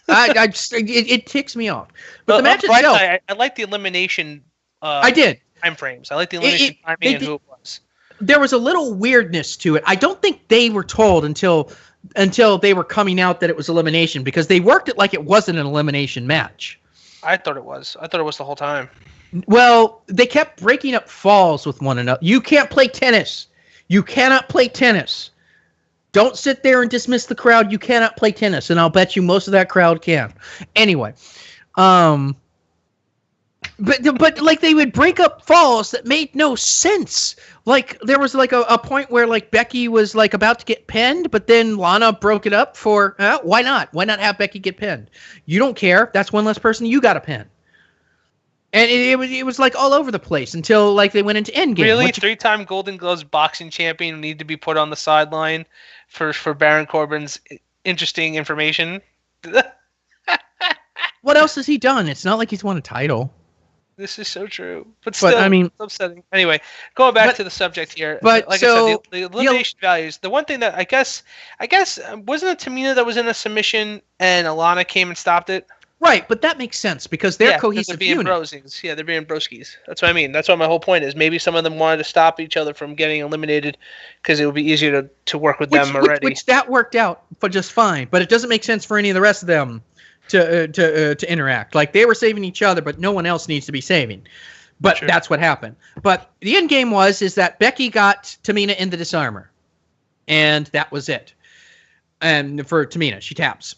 It ticks me off. But the match itself, I like the elimination. I did. Time frames. I like the elimination timing and who it was. There was a little weirdness to it. I don't think they were told until they were coming out that it was elimination, because they worked it like it wasn't an elimination match. I thought it was. I thought it was the whole time. Well, they kept breaking up falls with one another. You can't play tennis. You cannot play tennis. Don't sit there and dismiss the crowd. You cannot play tennis, and I'll bet you most of that crowd can. Anyway, but like they would break up falls that made no sense. Like there was like a point where like Becky was like about to get pinned, but then Lana broke it up for why not? Why not have Becky get pinned? You don't care. That's one less person you got to pin. And it was like all over the place until like they went into Endgame. Really, 3-time Golden Gloves boxing champion need to be put on the sideline for Baron Corbin's interesting information. What else has he done? It's not like he's won a title. This is so true, but still, I mean, it's upsetting. Anyway, going back to the subject here. But like so, I said, the elimination values. The one thing that I guess wasn't it Tamina that was in a submission and Alana came and stopped it. Right, but that makes sense because they're cohesive unit. Brosies. Yeah, they're being broskies. That's what I mean. That's what my whole point is. Maybe some of them wanted to stop each other from getting eliminated because it would be easier to work with them already. Which that worked out for just fine, but it doesn't make sense for any of the rest of them to interact. Like they were saving each other, but no one else needs to be saving. But that's what happened. But the end game is that Becky got Tamina in the disarmer, and that was it. And for Tamina, she taps.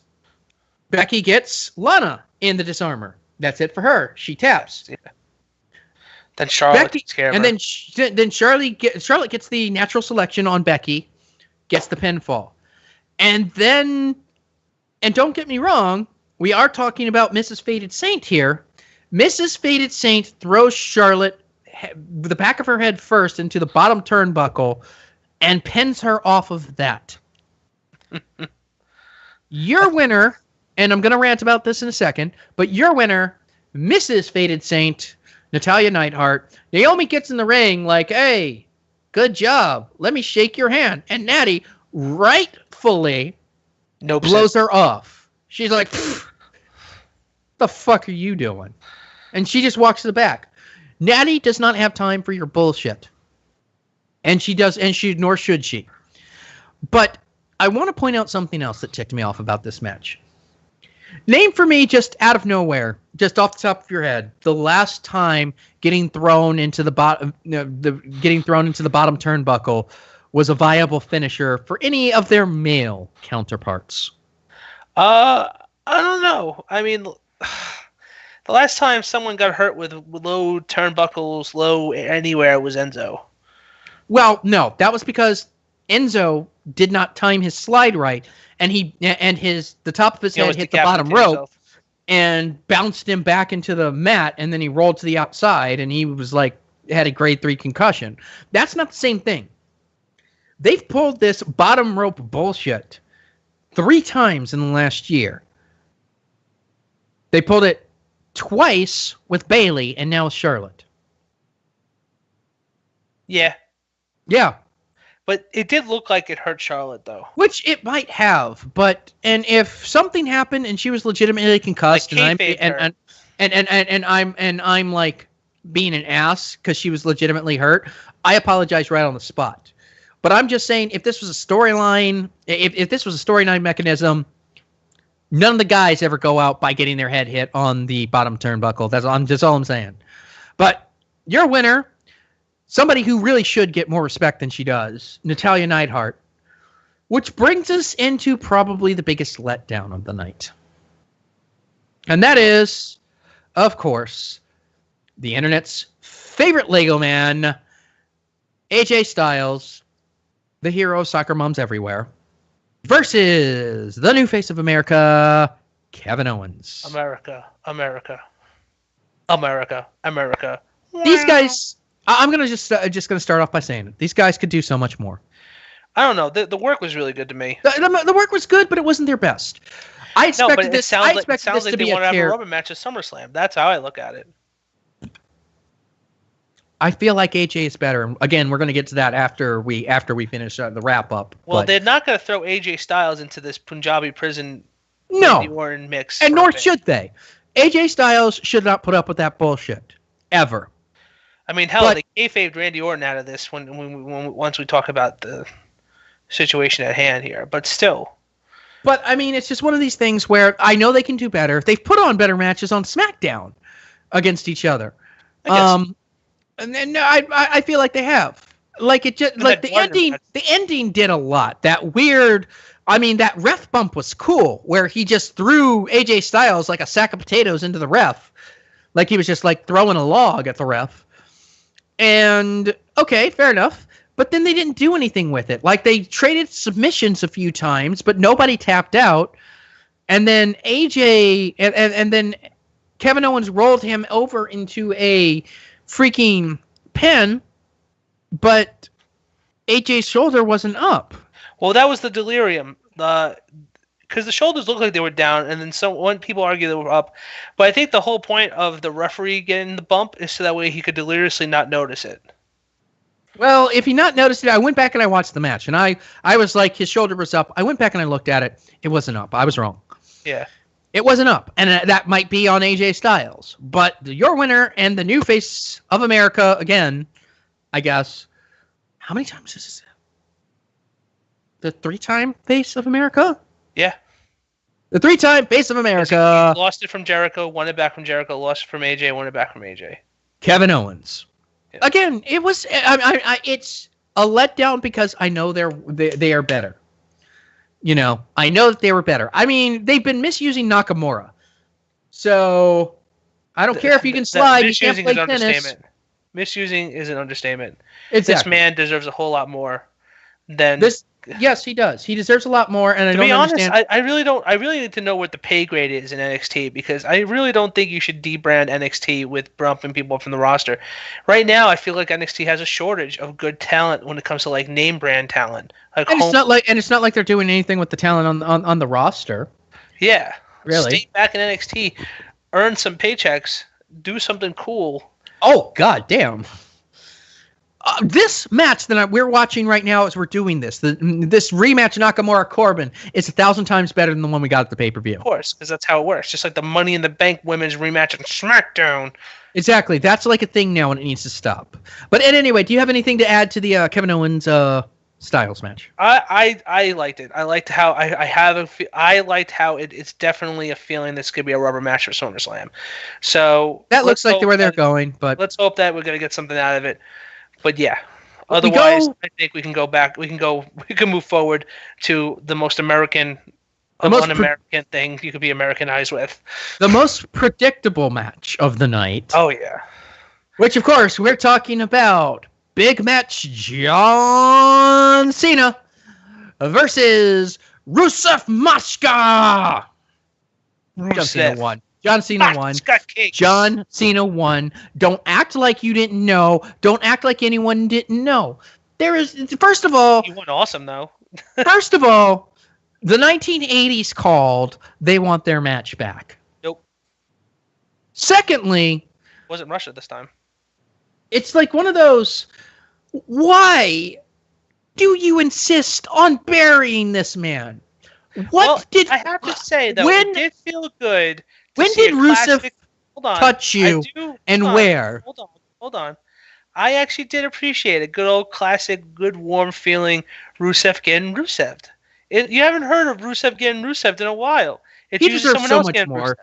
Becky gets Lana in the disarmer. That's it for her. She taps. Yeah. Then Charlotte takes care of her. And then Charlotte gets the natural selection on Becky, gets the pinfall. And don't get me wrong, we are talking about Mrs. Faded Saint here. Mrs. Faded Saint throws Charlotte the back of her head first into the bottom turnbuckle and pins her off of that. Your winner, and I'm going to rant about this in a second, but your winner, Mrs. Faded Saint, Natalya Neidhart, Naomi gets in the ring like, hey, good job. Let me shake your hand. And Natty rightfully blows her off. She's like, the fuck are you doing? And she just walks to the back. Natty does not have time for your bullshit. Nor should she. But I want to point out something else that ticked me off about this match. Name for me, just out of nowhere, just off the top of your head, the last time getting thrown into the bottom turnbuckle was a viable finisher for any of their male counterparts. I don't know. I mean, the last time someone got hurt with low turnbuckles, low anywhere, was Enzo. Well, no, that was because Enzo did not time his slide right, and the top of his head hit the bottom rope and bounced him back into the mat, and then he rolled to the outside, and he was like had a grade 3 concussion. That's not the same thing. They've pulled this bottom rope bullshit 3 times in the last year. They pulled it twice with Bayley, and now with Charlotte. Yeah. Yeah. But it did look like it hurt Charlotte, though. Which it might have, and if something happened and she was legitimately concussed, like and I'm like being an ass because she was legitimately hurt, I apologize right on the spot. But I'm just saying, if this was a storyline, if this was a storyline mechanism, none of the guys ever go out by getting their head hit on the bottom turnbuckle. That's all I'm saying. But your winner, somebody who really should get more respect than she does, Natalya Neidhart, which brings us into probably the biggest letdown of the night. And that is, of course, the internet's favorite Lego man, AJ Styles, the hero of soccer moms everywhere, versus the new face of America, Kevin Owens. America, America, America, America. These guys, I'm gonna just gonna start off by saying it. These guys could do so much more. I don't know. The work was really good to me. The work was good, but it wasn't their best. I expected this. I expected this to be they want to a have a rubber match at SummerSlam. That's how I look at it. I feel like AJ is better. Again, we're going to get to that after we finish the wrap up. Well, they're not going to throw AJ Styles into this Punjabi prison Randy Orton mix, and nor should they. AJ Styles should not put up with that bullshit ever. I mean, hell, they kayfabed Randy Orton out of this once we talk about the situation at hand here, but still. But I mean, it's just one of these things where I know they can do better. They've put on better matches on SmackDown against each other. And then I feel like they have. Like it just like the ending. The ending did a lot. That weird. I mean, that ref bump was cool, where he just threw AJ Styles like a sack of potatoes into the ref, like he was just like throwing a log at the ref. And okay, fair enough. But then they didn't do anything with it. Like they traded submissions a few times, but nobody tapped out. And then AJ and then Kevin Owens rolled him over into a freaking pin, but AJ's shoulder wasn't up. Well, that was the delirium. Because the shoulders looked like they were down, and then one people argue they were up. But I think the whole point of the referee getting the bump is so that way he could deliriously not notice it. Well, if he not noticed it, I went back and I watched the match, and I was like, his shoulder was up. I went back and I looked at it. It wasn't up. I was wrong. Yeah. It wasn't up, and that might be on AJ Styles. But your winner and the new face of America, again, I guess. How many times is this? The 3-time face of America? Yeah. The 3-time face of America. He lost it from Jericho, won it back from Jericho, lost it from AJ, won it back from AJ. Kevin Owens. Yeah. Again, it was. It's a letdown because I know they are better. You know, I know that they were better. I mean, they've been misusing Nakamura. So, I don't care if you can slide, you can't play tennis. Misusing is an understatement. Exactly. This man deserves a whole lot more than this. Yes, he does. He deserves a lot more, and I don't understand. I really don't. I really need to know what the pay grade is in NXT, because I really don't think you should debrand NXT with bumping people from the roster. Right now, I feel like NXT has a shortage of good talent when it comes to like name brand talent. It's not like they're doing anything with the talent on the roster. Yeah, really. Stay back in NXT, earn some paychecks, do something cool. Oh God damn. This match that we're watching right now as we're doing this rematch Nakamura-Corbin is 1,000 times better than the one we got at the pay-per-view. Of course, because that's how it works. Just like the Money in the Bank women's rematch on SmackDown. Exactly. That's like a thing now, and it needs to stop. But anyway, do you have anything to add to the Kevin Owens Styles match? I liked it. I liked how I liked how it's definitely a feeling this could be a rubber match for SummerSlam. So that looks like where they're going. But let's hope that we're gonna get something out of it. But yeah, otherwise, I think we can go back. We can move forward to the most American, un-American thing you could be Americanized with. The most predictable match of the night. Oh yeah. Which, of course, we're talking about big match John Cena versus Rusev Mashka. John Cena won. John Cena won. John Cena won. Don't act like you didn't know. Don't act like anyone didn't know. First of all... He won awesome, though. First of all, the 1980s called. They want their match back. Nope. Secondly... Wasn't Russia this time. It's like one of those... Why do you insist on burying this man? I have to say, though, it did feel good. When did Rusev touch you, where? Hold on. I actually did appreciate a good old classic, good warm feeling Rusev getting Rusev'd. You haven't heard of Rusev getting Rusev'd in a while. It's he deserves so much more. Rusev.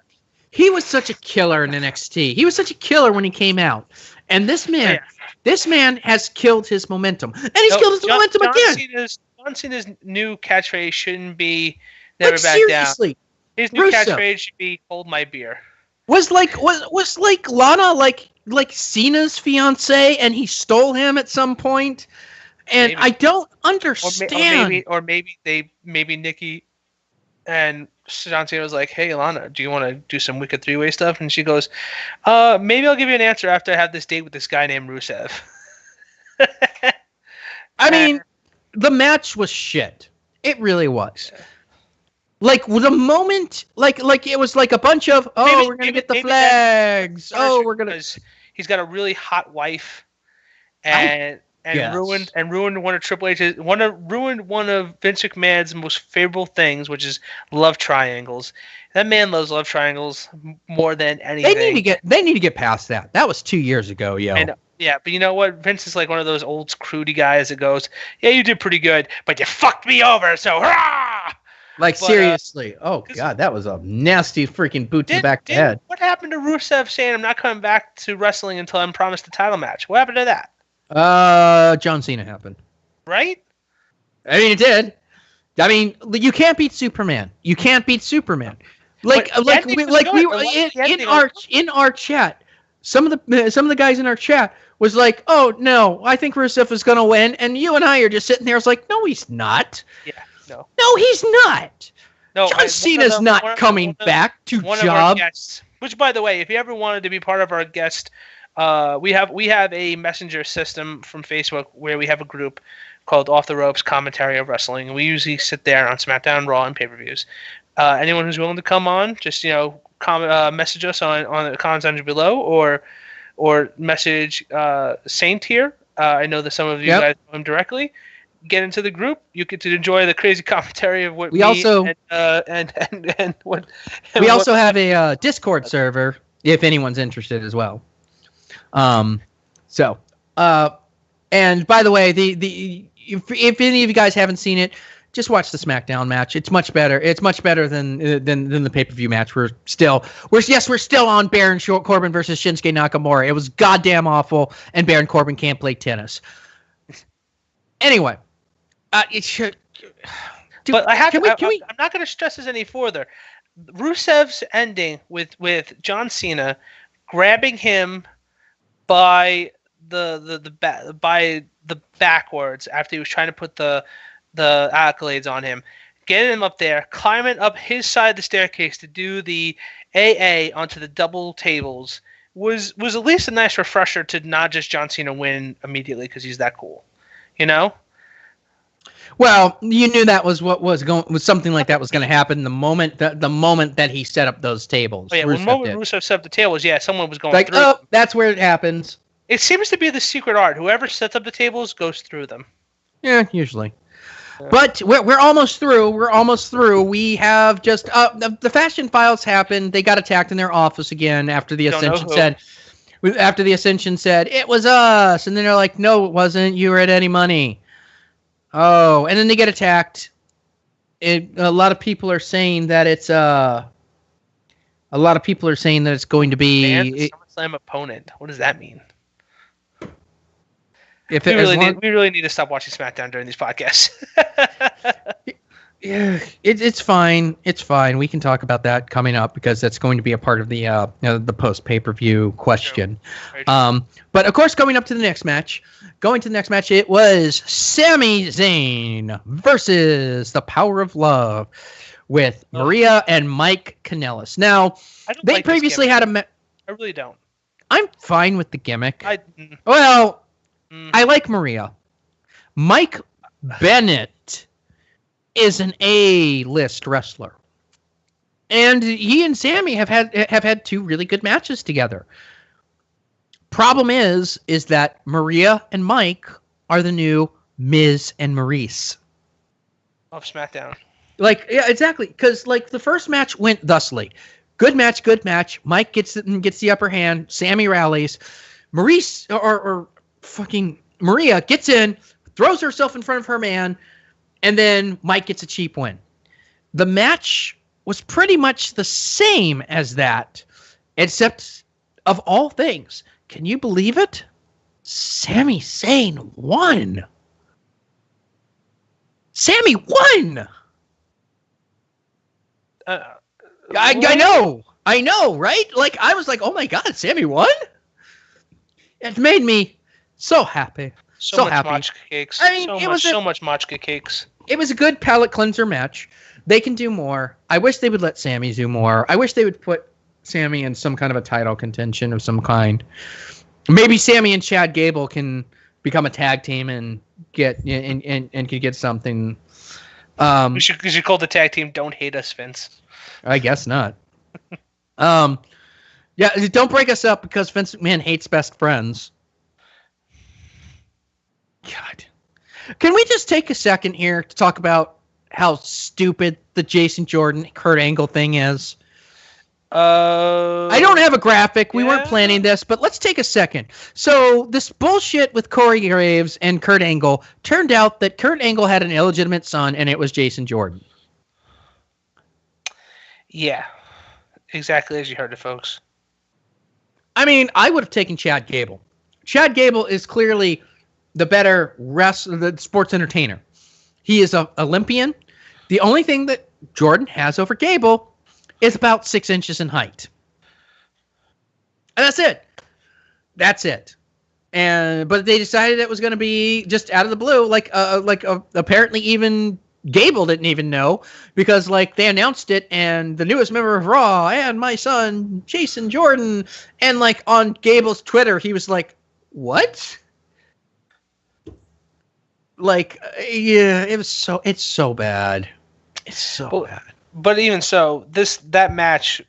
He was such a killer in NXT. He was such a killer when he came out. And this man has killed his momentum. And he's killed his momentum again. John Cena's new catchphrase shouldn't be never back down. His new catchphrase should be "Hold my beer." Was Lana like Cena's fiance, and he stole him at some point? And maybe. I don't understand. Or maybe Nikki and John Cena was like, "Hey, Lana, do you want to do some Wicked 3-Way stuff?" And she goes, "Maybe I'll give you an answer after I have this date with this guy named Rusev." I mean, the match was shit. It really was. Like the moment, like it was like a bunch of we're gonna get the flags. We're gonna. He's got a really hot wife, and ruined one of Triple H's ruined one of Vince McMahon's most favorable things, which is love triangles. That man loves love triangles more than anything. They need to get past that. That was 2 years ago, yo. And, yeah, but you know what? Vince is like one of those old crudy guys that goes, "Yeah, you did pretty good, but you fucked me over, so hurrah!" Like, seriously. God, that was a nasty freaking boot to the back of the head. What happened to Rusev saying, "I'm not coming back to wrestling until I'm promised a title match"? What happened to that? John Cena happened. Right? I mean, it did. I mean, you can't beat Superman. You can't beat Superman. We were in our chat. Some of the guys in our chat was like, "Oh no, I think Rusev is going to win," and you and I are just sitting there. It's like, "No, he's not. Yeah, no, he's not. No, John Cena's not coming back to job." Which, by the way, if you ever wanted to be part of our guest. We have a messenger system from Facebook where we have a group called Off the Ropes Commentary of Wrestling, and we usually sit there on SmackDown, Raw, and pay-per-views. Anyone who's willing to come on, just message us on the comments under below, or message Saint here. I know that some of you guys know him directly. Get into the group. You get to enjoy the crazy commentary of what we also have a Discord server if anyone's interested as well. And by the way, if any of you guys haven't seen it, just watch the SmackDown match. It's much better. It's much better than the pay-per-view match. We're still on Baron Corbin versus Shinsuke Nakamura. It was goddamn awful, and Baron Corbin can't play tennis. Anyway, it should. But I'm not going to stress this any further. Rusev's ending with John Cena grabbing him by the backwards after he was trying to put the accolades on him, getting him up there, climbing up his side of the staircase to do the AA onto the double tables was at least a nice refresher to not just John Cena win immediately because he's that cool, you know. Well, you knew that was something like that was going to happen the moment that he set up those tables. Oh, yeah, the moment Rusev set up the tables, someone was going through. Oh, that's where it happens. It seems to be the secret art. Whoever sets up the tables goes through them. Yeah, usually. Yeah. But we're almost through. We're almost through. We have just the Fashion Files happened. They got attacked in their office again after the Ascension said. After the Ascension said it was us, and then they're like, "No, it wasn't. You were at Any Money." Oh, and then they get attacked. A lot of people are saying that it's going to be SummerSlam opponent. What does that mean? We really need to stop watching SmackDown during these podcasts. Yeah, it's fine. It's fine. We can talk about that coming up because that's going to be a part of the post pay-per-view question. But of course, going to the next match, it was Sami Zayn versus the Power of Love with Maria and Mike Kanellis. Now, they previously had a. I really don't. I'm fine with the gimmick. I like Maria. Mike Bennett is an A-list wrestler, and he and Sami have had two really good matches together. Problem is that Maria and Mike are the new Miz and Maurice of SmackDown. Yeah, exactly. Because the first match went thusly: good match. Mike gets the upper hand. Sami rallies. Maurice or fucking Maria gets in, throws herself in front of her man. And then Mike gets a cheap win. The match was pretty much the same as that, except of all things, can you believe it? Sami Zayn won. Sami won. I know, right? I was like, oh my God, Sami won? It made me so happy. So much happy. Matchka cakes. I mean, so much matchka cakes. It was a good palate cleanser match. They can do more. I wish they would let Sammy do more. I wish they would put Sammy in some kind of a title contention of some kind. Maybe Sammy and Chad Gable can become a tag team and get and could get something. We should call the tag team "Don't Hate Us, Vince." I guess not. Yeah, don't break us up because Vince McMahon hates best friends. God. Can we just take a second here to talk about how stupid the Jason Jordan Kurt Angle thing is? I don't have a graphic. We weren't planning this, but let's take a second. So this bullshit with Corey Graves and Kurt Angle turned out that Kurt Angle had an illegitimate son, and it was Jason Jordan. Yeah, exactly as you heard it, folks. I mean, I would have taken Chad Gable. Chad Gable is clearly the better the sports entertainer. He is an Olympian. The only thing that Jordan has over Gable is about 6 inches in height. And that's it. That's it. But they decided it was going to be just out of the blue, apparently even Gable didn't even know, because they announced it and the newest member of Raw and my son Jason Jordan, and on Gable's Twitter he was like, what? Yeah, it's so bad. It's so bad. But even so, that match,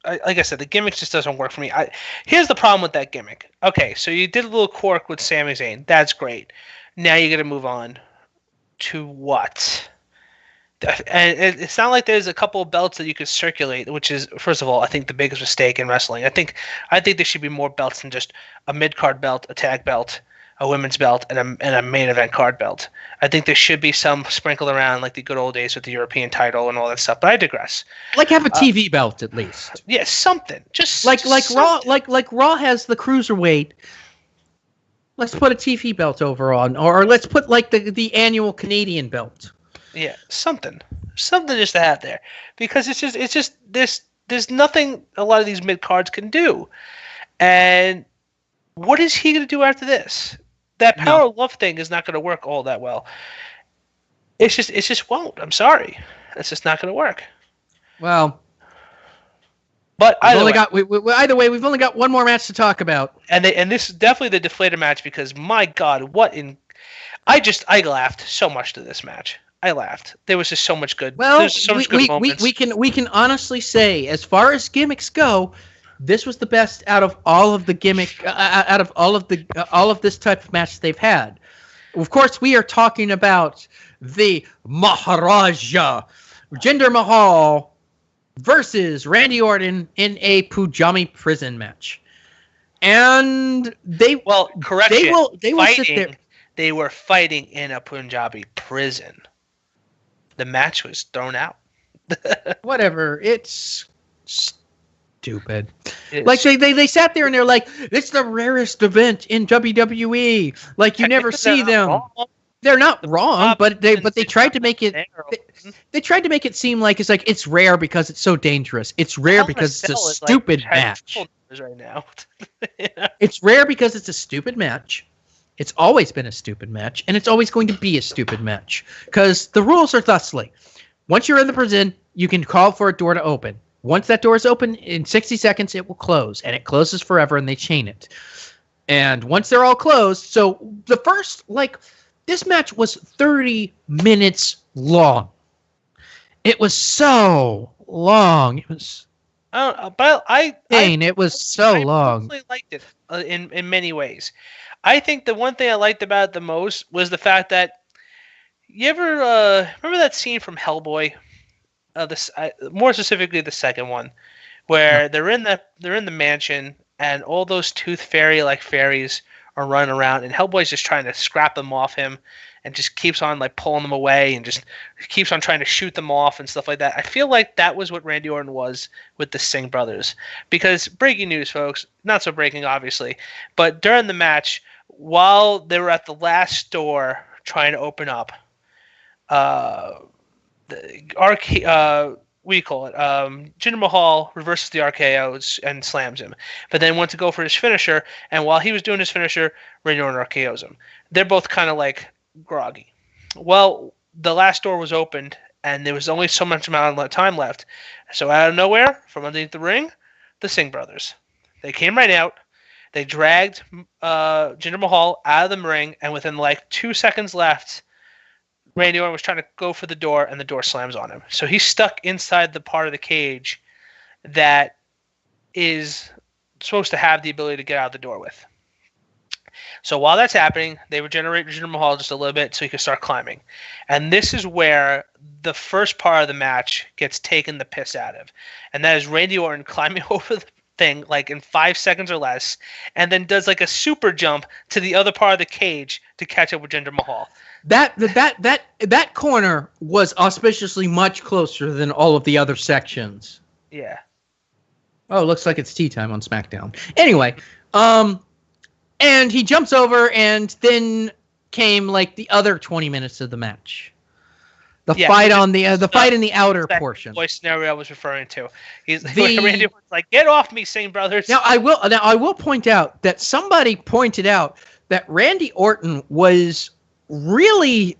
like I said, the gimmick just doesn't work for me. Here's the problem with that gimmick. Okay, so you did a little quirk with Sami Zayn. That's great. Now you got to move on to what? And it's not like there's a couple of belts that you could circulate, which is, first of all, I think the biggest mistake in wrestling. I think there should be more belts than just a mid-card belt, a tag belt, a women's belt, and a main event card belt. I think there should be some sprinkled around like the good old days with the European title and all that stuff. But I digress. Have a TV belt at least. Yeah, something. Just something. Raw has the cruiserweight. Let's put a TV belt over on, or let's put the annual Canadian belt. Yeah, something just to have there, because it's just there's nothing a lot of these mid cards can do, and what is he going to do after this? That power of love thing is not going to work all that well. It just won't. I'm sorry, it's just not going to work. Well, but either way, we've only got one more match to talk about, and this is definitely the deflator match, because my God, I laughed so much to this match. I laughed. There was just so much good. Well, there's so much good moments. We can honestly say, as far as gimmicks go, this was the best out of all of the gimmick, out of all of this type of match they've had. Of course, we are talking about the Maharaja, Jinder Mahal versus Randy Orton in a Punjabi prison match, and they will sit there. They were fighting in a Punjabi prison. The match was thrown out. Whatever. It's stupid. They sat there and they're like, it's the rarest event in WWE. You never see them. Wrong. They're not wrong, but they tried to make it. They tried to make it seem like it's rare because it's so dangerous. It's rare because it's a stupid match. Right now. It's rare because it's a stupid match. It's always been a stupid match, and it's always going to be a stupid match. Because the rules are thusly. Once you're in the prison, you can call for a door to open. Once that door is open, in 60 seconds, it will close. And it closes forever, and they chain it. And once they're all closed, so the first, this match was 30 minutes long. It was so long. It was... it was so long. I liked it in many ways. I think the one thing I liked about it the most was the fact that, you ever remember that scene from Hellboy? More specifically, the second one, where they're in the mansion and all those tooth fairy fairies are running around, and Hellboy's just trying to scrap them off him, and just keeps on pulling them away, and just keeps on trying to shoot them off and stuff like that. I feel like that was what Randy Orton was with the Singh brothers. Because, breaking news, folks, not so breaking obviously, but during the match, while they were at the last door trying to open up, Jinder Mahal reverses the RKO and slams him, but then went to go for his finisher, and while he was doing his finisher, Randy Orton RKOs him. They're both kind of groggy. Well, the last door was opened, and there was only so much amount of time left. So out of nowhere, from underneath the ring, the Singh brothers. They came right out. They dragged Jinder Mahal out of the ring, and within like 2 seconds left, Randy Orton was trying to go for the door, and the door slams on him. So he's stuck inside the part of the cage that is supposed to have the ability to get out the door with. So while that's happening, they regenerate Jinder Mahal just a little bit so he can start climbing. And this is where the first part of the match gets taken the piss out of. And that is Randy Orton climbing over the thing like in 5 seconds or less, and then does like a super jump to the other part of the cage to catch up with Jinder Mahal. That corner was auspiciously much closer than all of the other sections. Yeah. Oh, it looks like it's tea time on SmackDown. Anyway, and he jumps over, and then came like the other 20 minutes of the match. The fight in the outer portion. Voice scenario I was referring to. Randy was like, "Get off me, Singh brothers!" Now I will point out that somebody pointed out that Randy Orton was really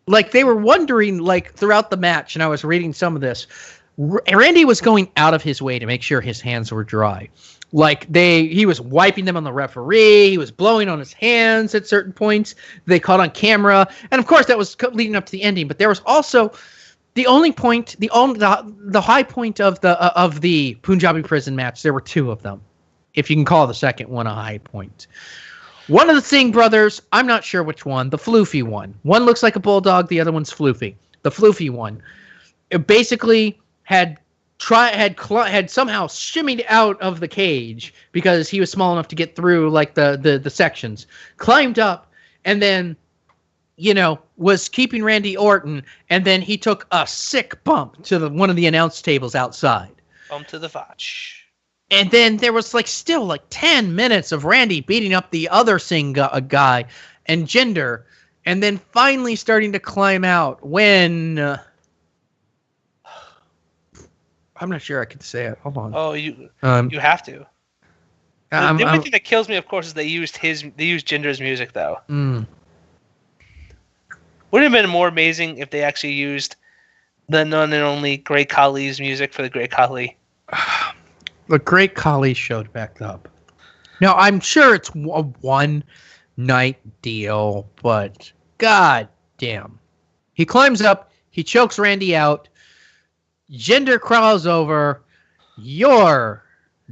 like they were wondering like throughout the match, and I was reading some of this. Randy was going out of his way to make sure his hands were dry. Like he was wiping them on the referee. He was blowing on his hands at certain points. They caught on camera, and of course that was leading up to the ending. But there was also the high point of the Punjabi prison match. There were two of them, if you can call the second one a high point. One of the Singh brothers, I'm not sure which one, the floofy one. One looks like a bulldog. The other one's floofy. The floofy one, it basically had somehow shimmied out of the cage because he was small enough to get through like the sections, climbed up, and then was keeping Randy Orton, and then he took a sick bump to one of the announce tables outside. Bump to the fotch. And then there was still 10 minutes of Randy beating up the other Singh guy and Jinder, and then finally starting to climb out when I'm not sure I can say it. Hold on. Oh, you have to. The only thing that kills me, of course, is they used Jinder's music, though. Mm. Wouldn't it have been more amazing if they actually used the none and only Great Khali's music for the Great Khali? The Great Khali showed back up. Now, I'm sure it's a one-night deal, but god damn. He climbs up, he chokes Randy out, Jinder crawls over, your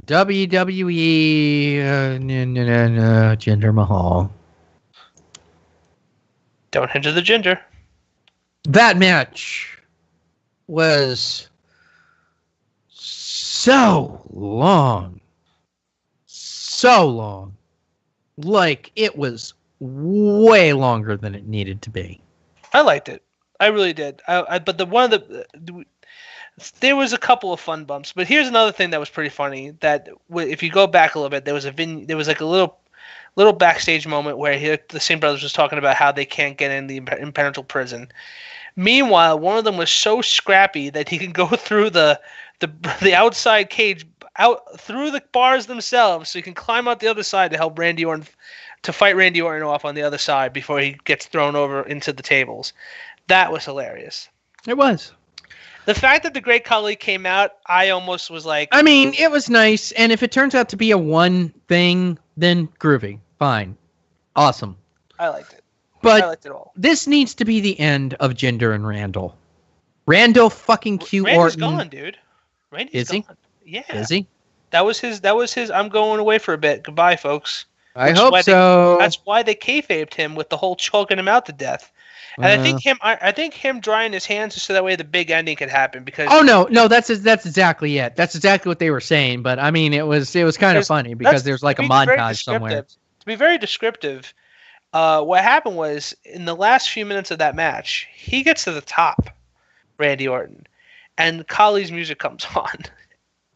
WWE Jinder Mahal. Don't hinder the Jinder. That match was so long. So long. Like, it was way longer than it needed to be. I liked it. I really did. But there was a couple of fun bumps. But here's another thing that was pretty funny. That if you go back a little bit, there was like a little backstage moment where the Singh brothers was talking about how they can't get in the impenetrable prison. Meanwhile, one of them was so scrappy that he can go through the outside cage out through the bars themselves, so he can climb out the other side to help Randy Orton to fight Randy Orton off on the other side before he gets thrown over into the tables. That was hilarious. It was. The fact that the Great Khali came out, I almost was like... I mean, it was nice, and if it turns out to be a one thing, then groovy. Fine. Awesome. I liked it. But I liked it all. This needs to be the end of Jinder and Randall. Randall fucking Q Randy's Orton. Gone, dude. Randy's gone. Yeah. Is he? That was his, I'm going away for a bit. Goodbye, folks. I hope so. That's why they kayfabed him with the whole choking him out to death. And I think him drying his hands so that way the big ending could happen because. Oh no, that's exactly it. That's exactly what they were saying. But I mean, it was kind of funny because there's like a montage somewhere. To be very descriptive, what happened was in the last few minutes of that match, he gets to the top, Randy Orton, and Khali's music comes on,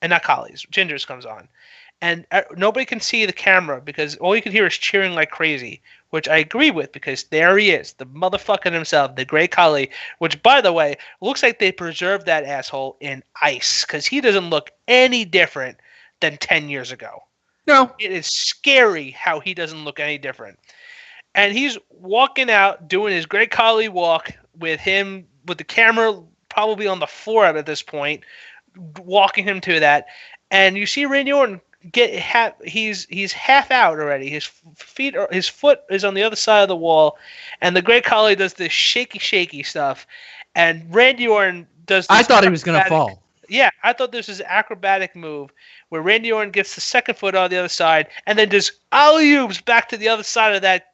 and not Khali's, Jinder's comes on, and nobody can see the camera because all you can hear is cheering like crazy. Which I agree with because there he is, the motherfucker himself, the Great Khali, which, by the way, looks like they preserved that asshole in ice because he doesn't look any different than 10 years ago. No. It is scary how he doesn't look any different. And he's walking out, doing his Great Khali walk with the camera probably on the floor at this point, walking him to that. And you see Randy Orton he's half out already. His foot is on the other side of the wall, and the Great Khali does this shaky stuff, and Randy Orton does. This I thought he was going to fall. Yeah, I thought this was an acrobatic move where Randy Orton gets the second foot on the other side, and then just alley-oops back to the other side of that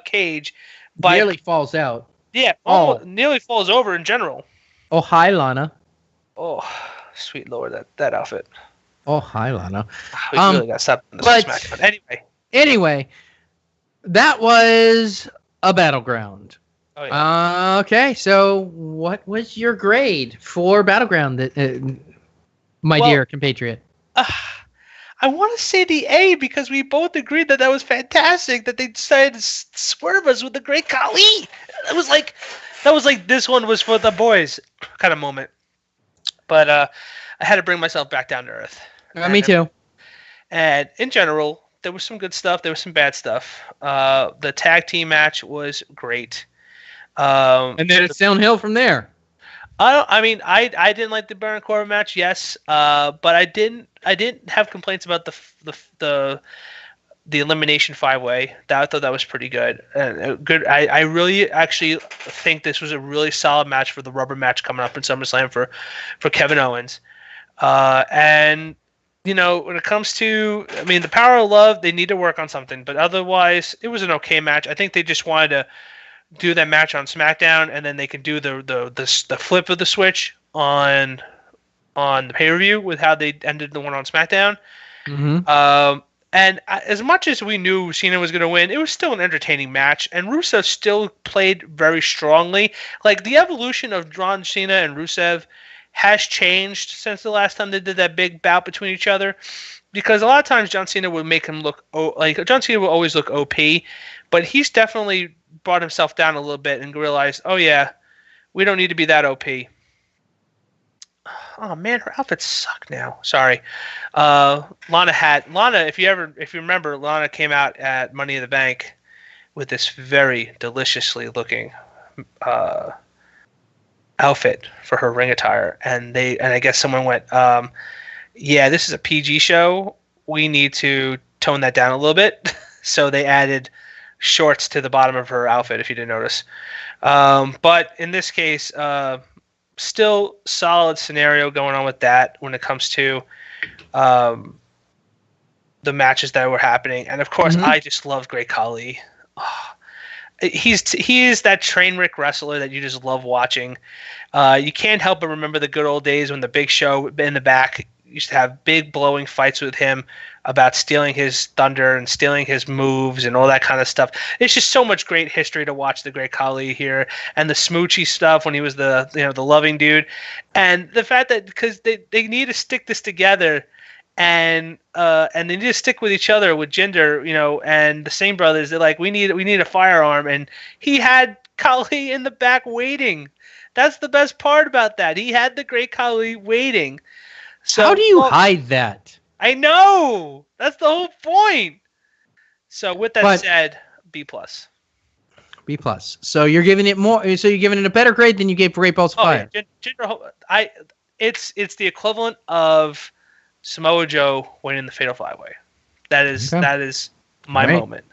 cage. Nearly falls out. Yeah, almost, nearly falls over in general. Oh, hi, Lana. Oh, sweet Lord, that outfit. Oh, hi, Lana. We really got to stop this match. But anyway, that was a BattleGround. Oh, yeah. Okay, so what was your grade for BattleGround, my dear compatriot? I want to say the A because we both agreed that was fantastic. That they decided to swerve us with the Great Khali. That was like this one was for the boys kind of moment. But I had to bring myself back down to earth. Me too. And in general, there was some good stuff. There was some bad stuff. The tag team match was great. And then it's downhill from there. I didn't like the Baron Corbin match, yes, but I didn't have complaints about the elimination 5-way. I thought that was pretty good. Good. I really actually think this was a really solid match for the rubber match coming up in SummerSlam for Kevin Owens. And when it comes to, the Power of Love, they need to work on something, but otherwise, it was an okay match. I think they just wanted to do that match on SmackDown, and then they can do the flip of the switch on the pay-per-view with how they ended the one on SmackDown. Mm-hmm. And as much as we knew Cena was going to win, it was still an entertaining match, and Rusev still played very strongly. Like, the evolution of John Cena and Rusev has changed since the last time they did that big bout between each other, because a lot of times John Cena would make him look John Cena will always look OP, but he's definitely brought himself down a little bit and realized, oh yeah, we don't need to be that OP. Oh man, her outfits suck now. Sorry. Lana, if you remember, Lana came out at Money in the Bank with this very deliciously looking outfit for her ring attire, and I guess someone went, yeah, this is a PG show. We need to tone that down a little bit. So they added shorts to the bottom of her outfit, if you didn't notice. But in this case, still solid scenario going on with that when it comes to the matches that were happening. And of course, I just love Great Khali. Oh, he is that train wreck wrestler that you just love watching. You can't help but remember the good old days when the Big Show in the back used to have big blowing fights with him about stealing his thunder and stealing his moves and all that kind of stuff. It's just so much great history to watch the Great Khali here, and the smoochy stuff when he was the loving dude, and the fact that because they need to stick this together, and they need to stick with each other with Jinder, and the Singh brothers. They're like, we need a firearm, and he had Khali in the back waiting. That's the best part about that. He had the Great Khali waiting. So, how do you hide that? I know. That's the whole point. So with that said, B+. B+. So you're giving it more. So you're giving it a better grade than you gave Great Balls of Fire. Yeah. It's the equivalent of Samoa Joe winning the Fatal 5-Way. That is my moment.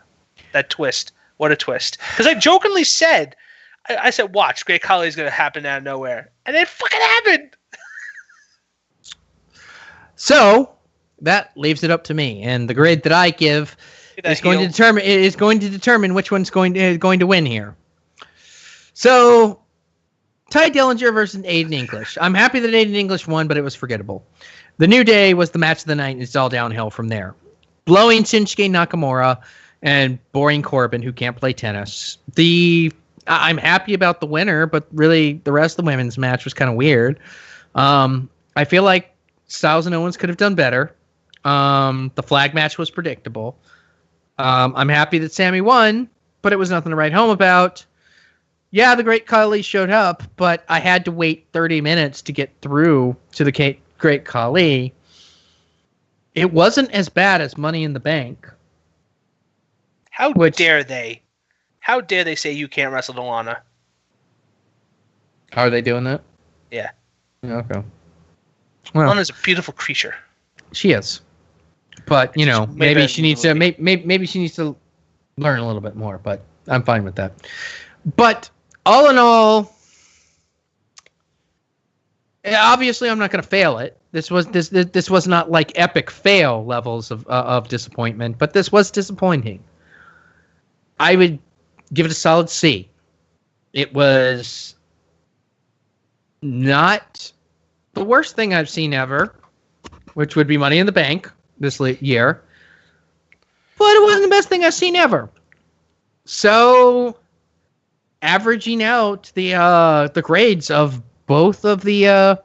That twist. What a twist. Because I jokingly said, I said, watch, Great Khali is going to happen out of nowhere, and it fucking happened. So that leaves it up to me, and the grade that I give is going to determine which one's going to win here. So, Ty Dillinger versus Aiden English. I'm happy that Aiden English won, but it was forgettable. The New Day was the match of the night, and it's all downhill from there. Blowing Shinsuke Nakamura and boring Corbin, who can't play tennis. I'm happy about the winner, but really the rest of the women's match was kind of weird. I feel like Styles and Owens could have done better. The flag match was predictable. I'm happy that Sammy won, but it was nothing to write home about. Yeah, the Great Khali showed up, but I had to wait 30 minutes to get through to the Great Khali. It wasn't as bad as Money in the Bank. How dare they? How dare they say you can't wrestle Lana? Are they doing that? Yeah. Okay. Well, Lana's a beautiful creature. she is, but maybe she needs to maybe she needs to learn a little bit more. But I'm fine with that. But all in all, obviously, I'm not going to fail it. This was not like epic fail levels of disappointment, but this was disappointing. I would give it a solid C. It was not the worst thing I've seen ever, which would be Money in the Bank this year, but it wasn't the best thing I've seen ever. So, averaging out the grades of both of the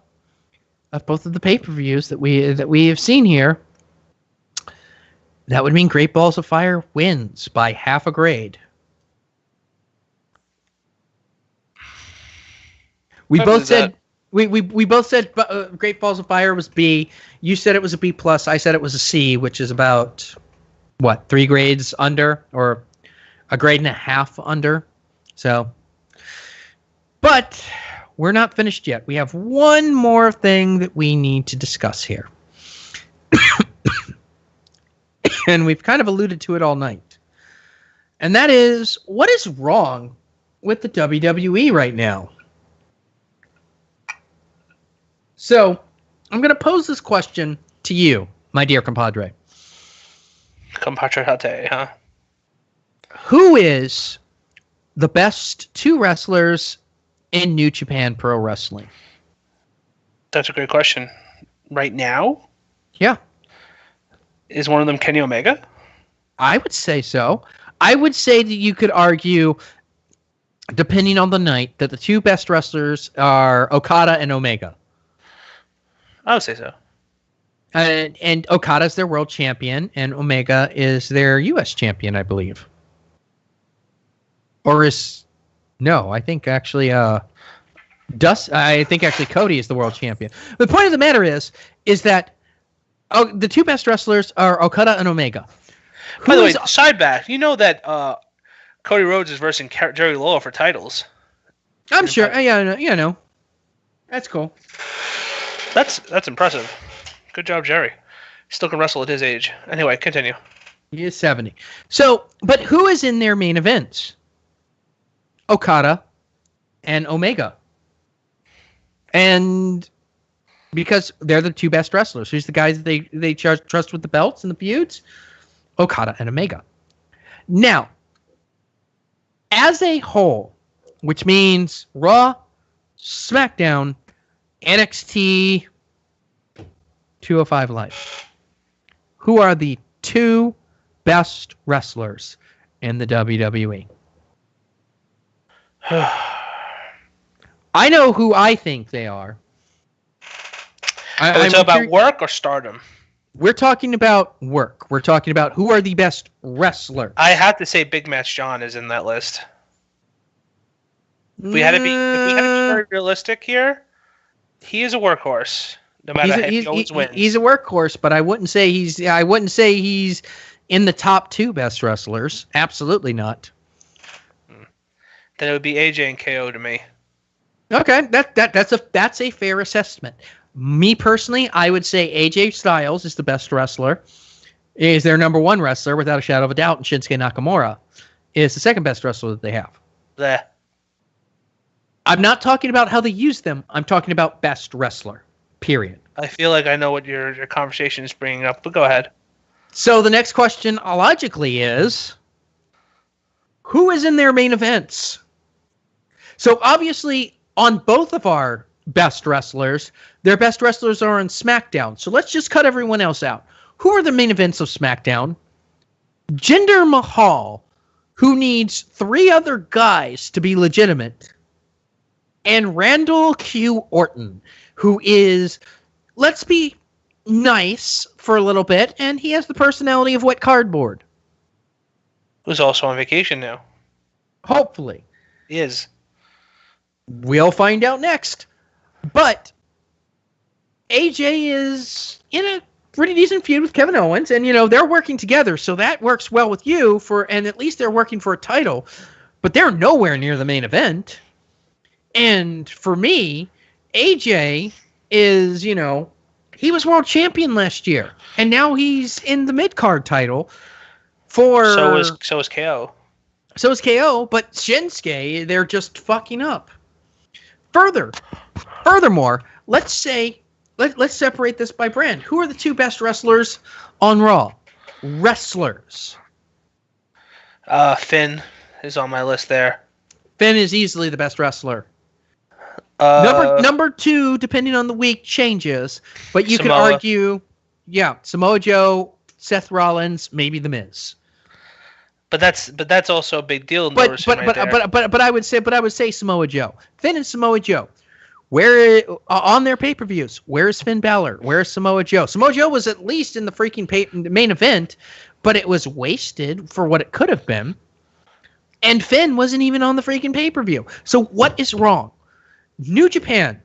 pay-per-views that we have seen here, that would mean Great Balls of Fire wins by half a grade. We both said Great Balls of Fire was B. You said it was a B+. I said it was a C, which is about 3 grades under, or a grade and a half under. So, but we're not finished yet. We have one more thing that we need to discuss here. And we've kind of alluded to it all night. And that is, what is wrong with the WWE right now? So, I'm going to pose this question to you, my dear compadre. Compadre, huh? Who is the best 2 wrestlers in New Japan Pro Wrestling? That's a great question. Right now? Yeah. Is one of them Kenny Omega? I would say so. I would say that you could argue, depending on the night, that the 2 best wrestlers are Okada and Omega. I would say so. And Okada's their world champion, and Omega is their U.S. champion, I believe. Or is... No, I think actually... I think actually Cody is the world champion. The point of the matter is that the 2 best wrestlers are Okada and Omega. By the way, sideback, you know that Cody Rhodes is versing Jerry Lawler for titles. I'm sure. Yeah, no. That's cool. That's impressive. Good job, Jerry. Still can wrestle at his age. Anyway, continue. He is 70. So, but who is in their main events? Okada and Omega. And because they're the 2 best wrestlers. Who's the guys that they trust with the belts and the feuds? Okada and Omega. Now, as a whole, which means Raw, SmackDown, NXT, 205 Live, who are the 2 best wrestlers in the WWE? I know who I think they are. Are we talking about work or stardom? We're talking about work. We're talking about who are the best wrestlers. I have to say Big Match John is in that list. If we had to be very realistic here, he is a workhorse. No matter if he always wins. He's a workhorse, but I wouldn't say he's in the top 2 best wrestlers. Absolutely not. Then it would be AJ and KO to me. Okay, that's a fair assessment. Me personally, I would say AJ Styles is the best wrestler. Is their number 1 wrestler without a shadow of a doubt, and Shinsuke Nakamura is the second best wrestler that they have. Bleh. I'm not talking about how they use them. I'm talking about best wrestler. Period. I feel like I know what your conversation is bringing up, but go ahead. So the next question, logically, is who is in their main events? So obviously, on both of our best wrestlers, their best wrestlers are on SmackDown. So let's just cut everyone else out. Who are the main events of SmackDown? Jinder Mahal, who needs 3 other guys to be legitimate. And Randall Q. Orton, who is, let's be nice for a little bit, and he has the personality of wet cardboard. Who's also on vacation now. Hopefully. He is. We'll find out next. But AJ is in a pretty decent feud with Kevin Owens, and they're working together, so that works well with you and at least they're working for a title, but they're nowhere near the main event. And for me, AJ is, he was world champion last year, and now he's in the mid-card title for... So is KO. So is KO, but Shinsuke, they're just fucking up. Furthermore, let's separate this by brand. Who are the two best wrestlers on Raw? Wrestlers. Finn is on my list there. Finn is easily the best wrestler. Number two, depending on the week, changes. But you could argue, Samoa Joe, Seth Rollins, maybe The Miz. But that's also a big deal. But I would say Samoa Joe, Finn and Samoa Joe. Where on their pay-per-views? Where is Finn Balor? Where is Samoa Joe? Samoa Joe was at least in the freaking main event, but it was wasted for what it could have been. And Finn wasn't even on the freaking pay-per-view. So what is wrong? New Japan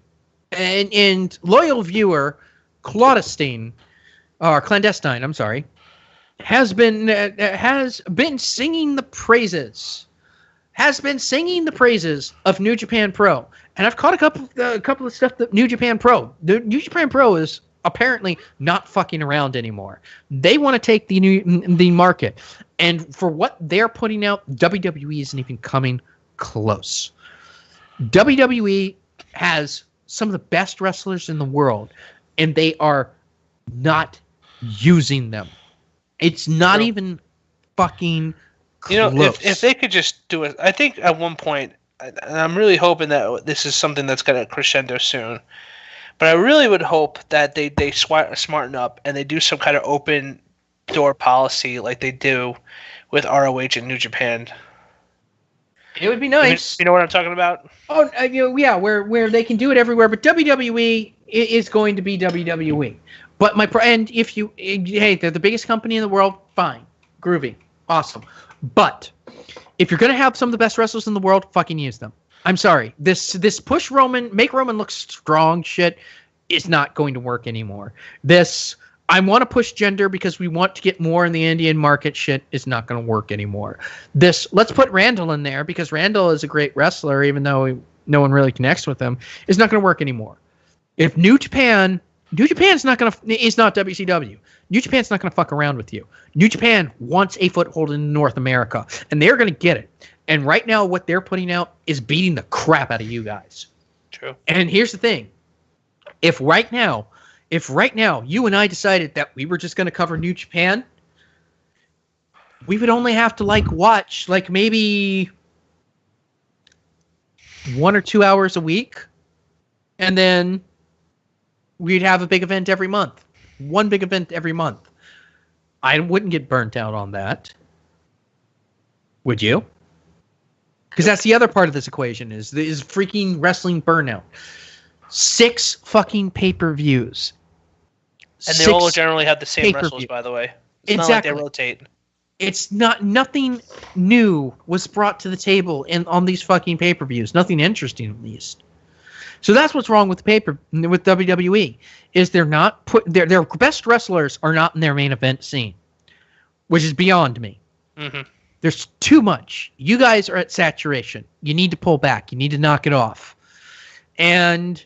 and loyal viewer Clandestine, I'm sorry, has been singing the praises of New Japan Pro. And I've caught a couple of stuff that New Japan Pro. The New Japan Pro is apparently not fucking around anymore. They want to take the market. And for what they're putting out, WWE isn't even coming close. WWE has some of the best wrestlers in the world, and they are not using them. It's not even fucking close. If they could just do it, I think at one point, and I'm really hoping that this is something that's going to crescendo soon, but I really would hope that they smarten up and they do some kind of open door policy like they do with ROH and New Japan. It would be nice. You know what I'm talking about? Oh, where they can do it everywhere, but WWE is going to be WWE. But they're the biggest company in the world, fine, groovy, awesome. But if you're going to have some of the best wrestlers in the world, fucking use them. I'm sorry. This push Roman, make Roman look strong shit is not going to work anymore. This, I want to push gender because we want to get more in the Indian market shit is not going to work anymore. This, let's put Randall in there because Randall is a great wrestler, even though no one really connects with him, is not going to work anymore. If New Japan's not going to, is not WCW. New Japan's not going to fuck around with you. New Japan wants a foothold in North America, and they're going to get it. And right now, what they're putting out is beating the crap out of you guys. True. And here's the thing. If right now you and I decided that we were just going to cover New Japan, we would only have to watch maybe 1 or 2 hours a week, and then we'd have a big event every month. One big event every month. I wouldn't get burnt out on that. Would you? Because that's the other part of this equation is freaking wrestling burnout. 6 fucking pay-per-views. And they all generally have the same wrestlers, by the way. It's not like they rotate. It's nothing new was brought to the table on these fucking pay-per-views. Nothing interesting, at least. So that's what's wrong with with WWE is they're not their best wrestlers are not in their main event scene, which is beyond me. Mm-hmm. There's too much. You guys are at saturation. You need to pull back. You need to knock it off, and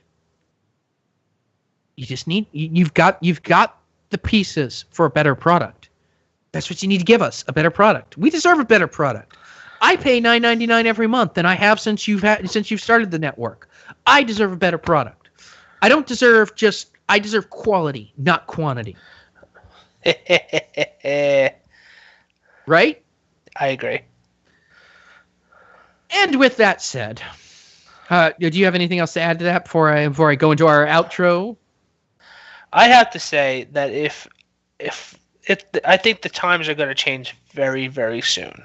you just need you've got the pieces for a better product. That's what you need to give us, a better product. We deserve a better product. I pay $9.99 every month, and I have since you've started the network. I deserve a better product. I deserve quality, not quantity. Right? I agree. And with that said, do you have anything else to add to that before I go into our outro? I have to say that if I think the times are going to change very, very soon.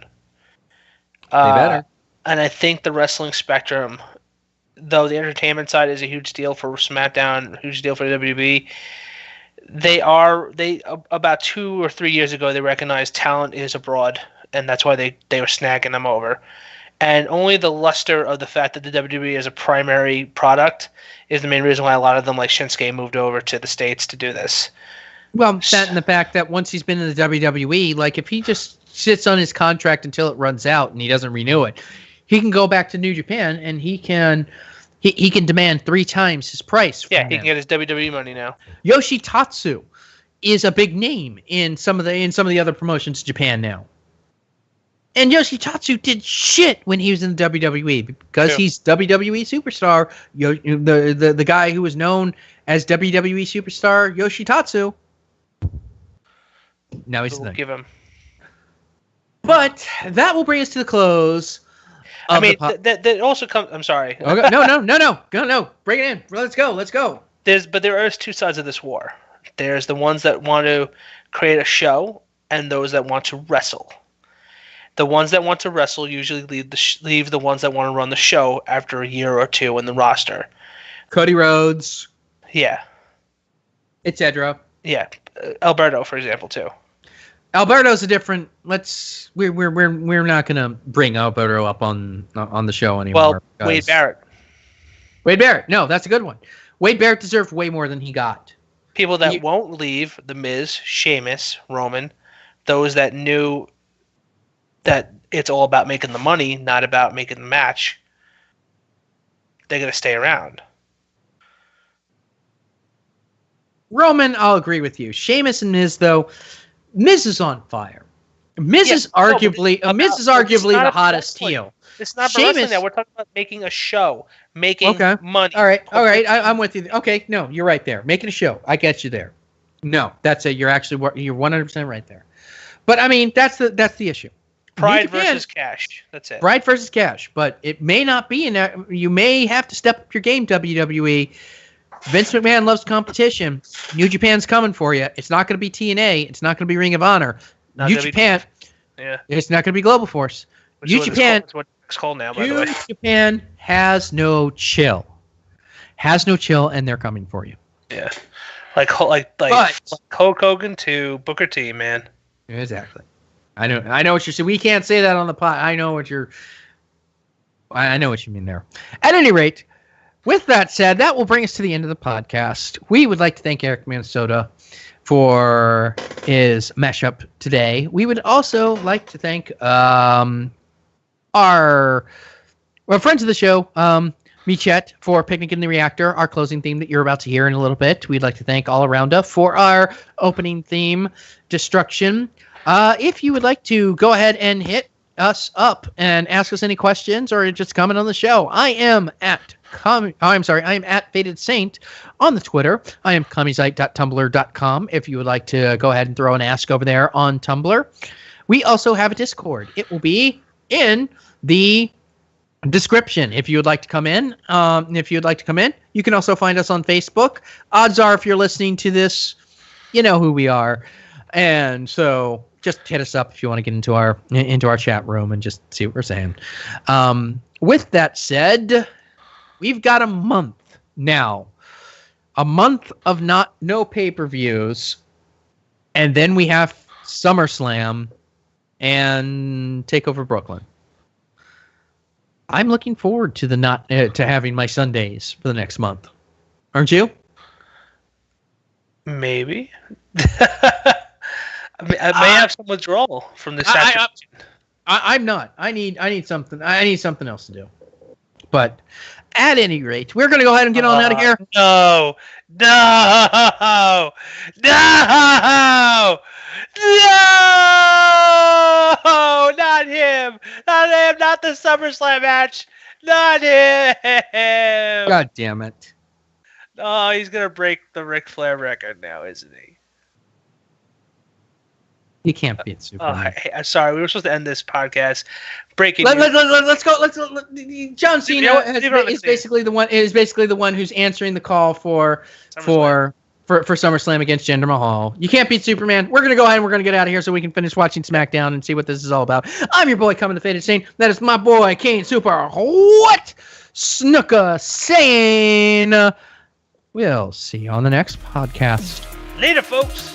They better. And I think the wrestling spectrum, though the entertainment side is a huge deal for SmackDown, a huge deal for WWE, they about 2 or 3 years ago they recognized talent is abroad, and that's why they were snagging them over. And only the luster of the fact that the WWE is a primary product is the main reason why a lot of them, like Shinsuke, moved over to the States to do this. Well, that and the fact that once he's been in the WWE, if he just sits on his contract until it runs out and he doesn't renew it, he can go back to New Japan and he can He can demand 3 times his price. Yeah, he can get his WWE money now. Yoshitatsu is a big name in some of the other promotions in Japan now. And Yoshitatsu did shit when he was in the WWE because he's WWE superstar. The guy who was known as WWE superstar Yoshitatsu. Now he's the thing. Give him. But that will bring us to the close. I mean, that also comes. I'm sorry. Okay. No. Bring it in. Let's go. But there are 2 sides of this war. There's the ones that want to create a show, and those that want to wrestle. The ones that want to wrestle usually leave the ones that want to run the show after a year or 2 in the roster. Cody Rhodes. Yeah. Etc. Yeah. Alberto, for example, too. Alberto's a different. We're not gonna bring Alberto up on the show anymore. Well, Wade Barrett. No, that's a good one. Wade Barrett deserved way more than he got. People that won't leave: The Miz, Sheamus, Roman. Those that knew that it's all about making the money, not about making the match. They're gonna stay around. Roman, I'll agree with you. Sheamus and Miz, though. Miz is on fire. Miz is arguably the hottest heel. It's not about wrestling now. We're talking about making a show, making money. All right. I'm with you. Okay, no, you're right there. Making a show. I get you there. No, that's it. You're 100% right there. But I mean, that's the issue. Pride versus cash. That's it. Pride versus cash. But it may not be in that. You may have to step up your game, WWE. Vince McMahon loves competition. New Japan's coming for you. It's not going to be TNA. It's not going to be Ring of Honor. New Japan. Yeah. It's not going to be Global Force. New Japan. That's what it's called now, by the way. New Japan has no chill. And they're coming for you. Yeah. Like Hulk Hogan to Booker T, man. Exactly. I know what you're saying. We can't say that on the pod. I know what you mean there. At any rate, with that said, that will bring us to the end of the podcast. We would like to thank Eric Minnesota for his mashup today. We would also like to thank our friends of the show, Michet, for Picnic in the Reactor, our closing theme that you're about to hear in a little bit. We'd like to thank All Arounda for our opening theme, Destruction. If you would like to go ahead and hit us up and ask us any questions or just comment on the show, I am at Faded Saint on the Twitter. I am commiezzite.tumblr.com if you would like to go ahead and throw an ask over there on Tumblr. We also have a Discord. It will be in the description if you would like to come in. You can also find us on Facebook. Odds are, if you're listening to this, you know who we are. And so just hit us up if you want to get into our chat room and just see what we're saying. With that said, we've got a month now. A month of no pay-per-views. And then we have SummerSlam and TakeOver Brooklyn. I'm looking forward to to having my Sundays for the next month. Aren't you? Maybe. I may have some withdrawal from this. I'm not. I need something. I need something else to do. But at any rate, we're going to go ahead and get on out of here. No, not him. Not the SummerSlam match. Not him. God damn it. Oh, he's going to break the Ric Flair record now, isn't he? You can't beat Superman. I'm sorry. We were supposed to end this podcast. Breaking. Let's go. John Cena is basically the one who's answering the call for SummerSlam against Jinder Mahal. You can't beat Superman. We're gonna go ahead and we're gonna get out of here so we can finish watching SmackDown and see what this is all about. I'm your boy coming to Faded Saint. That is my boy Kane Super. What Snooka saying? We'll see you on the next podcast. Later, folks.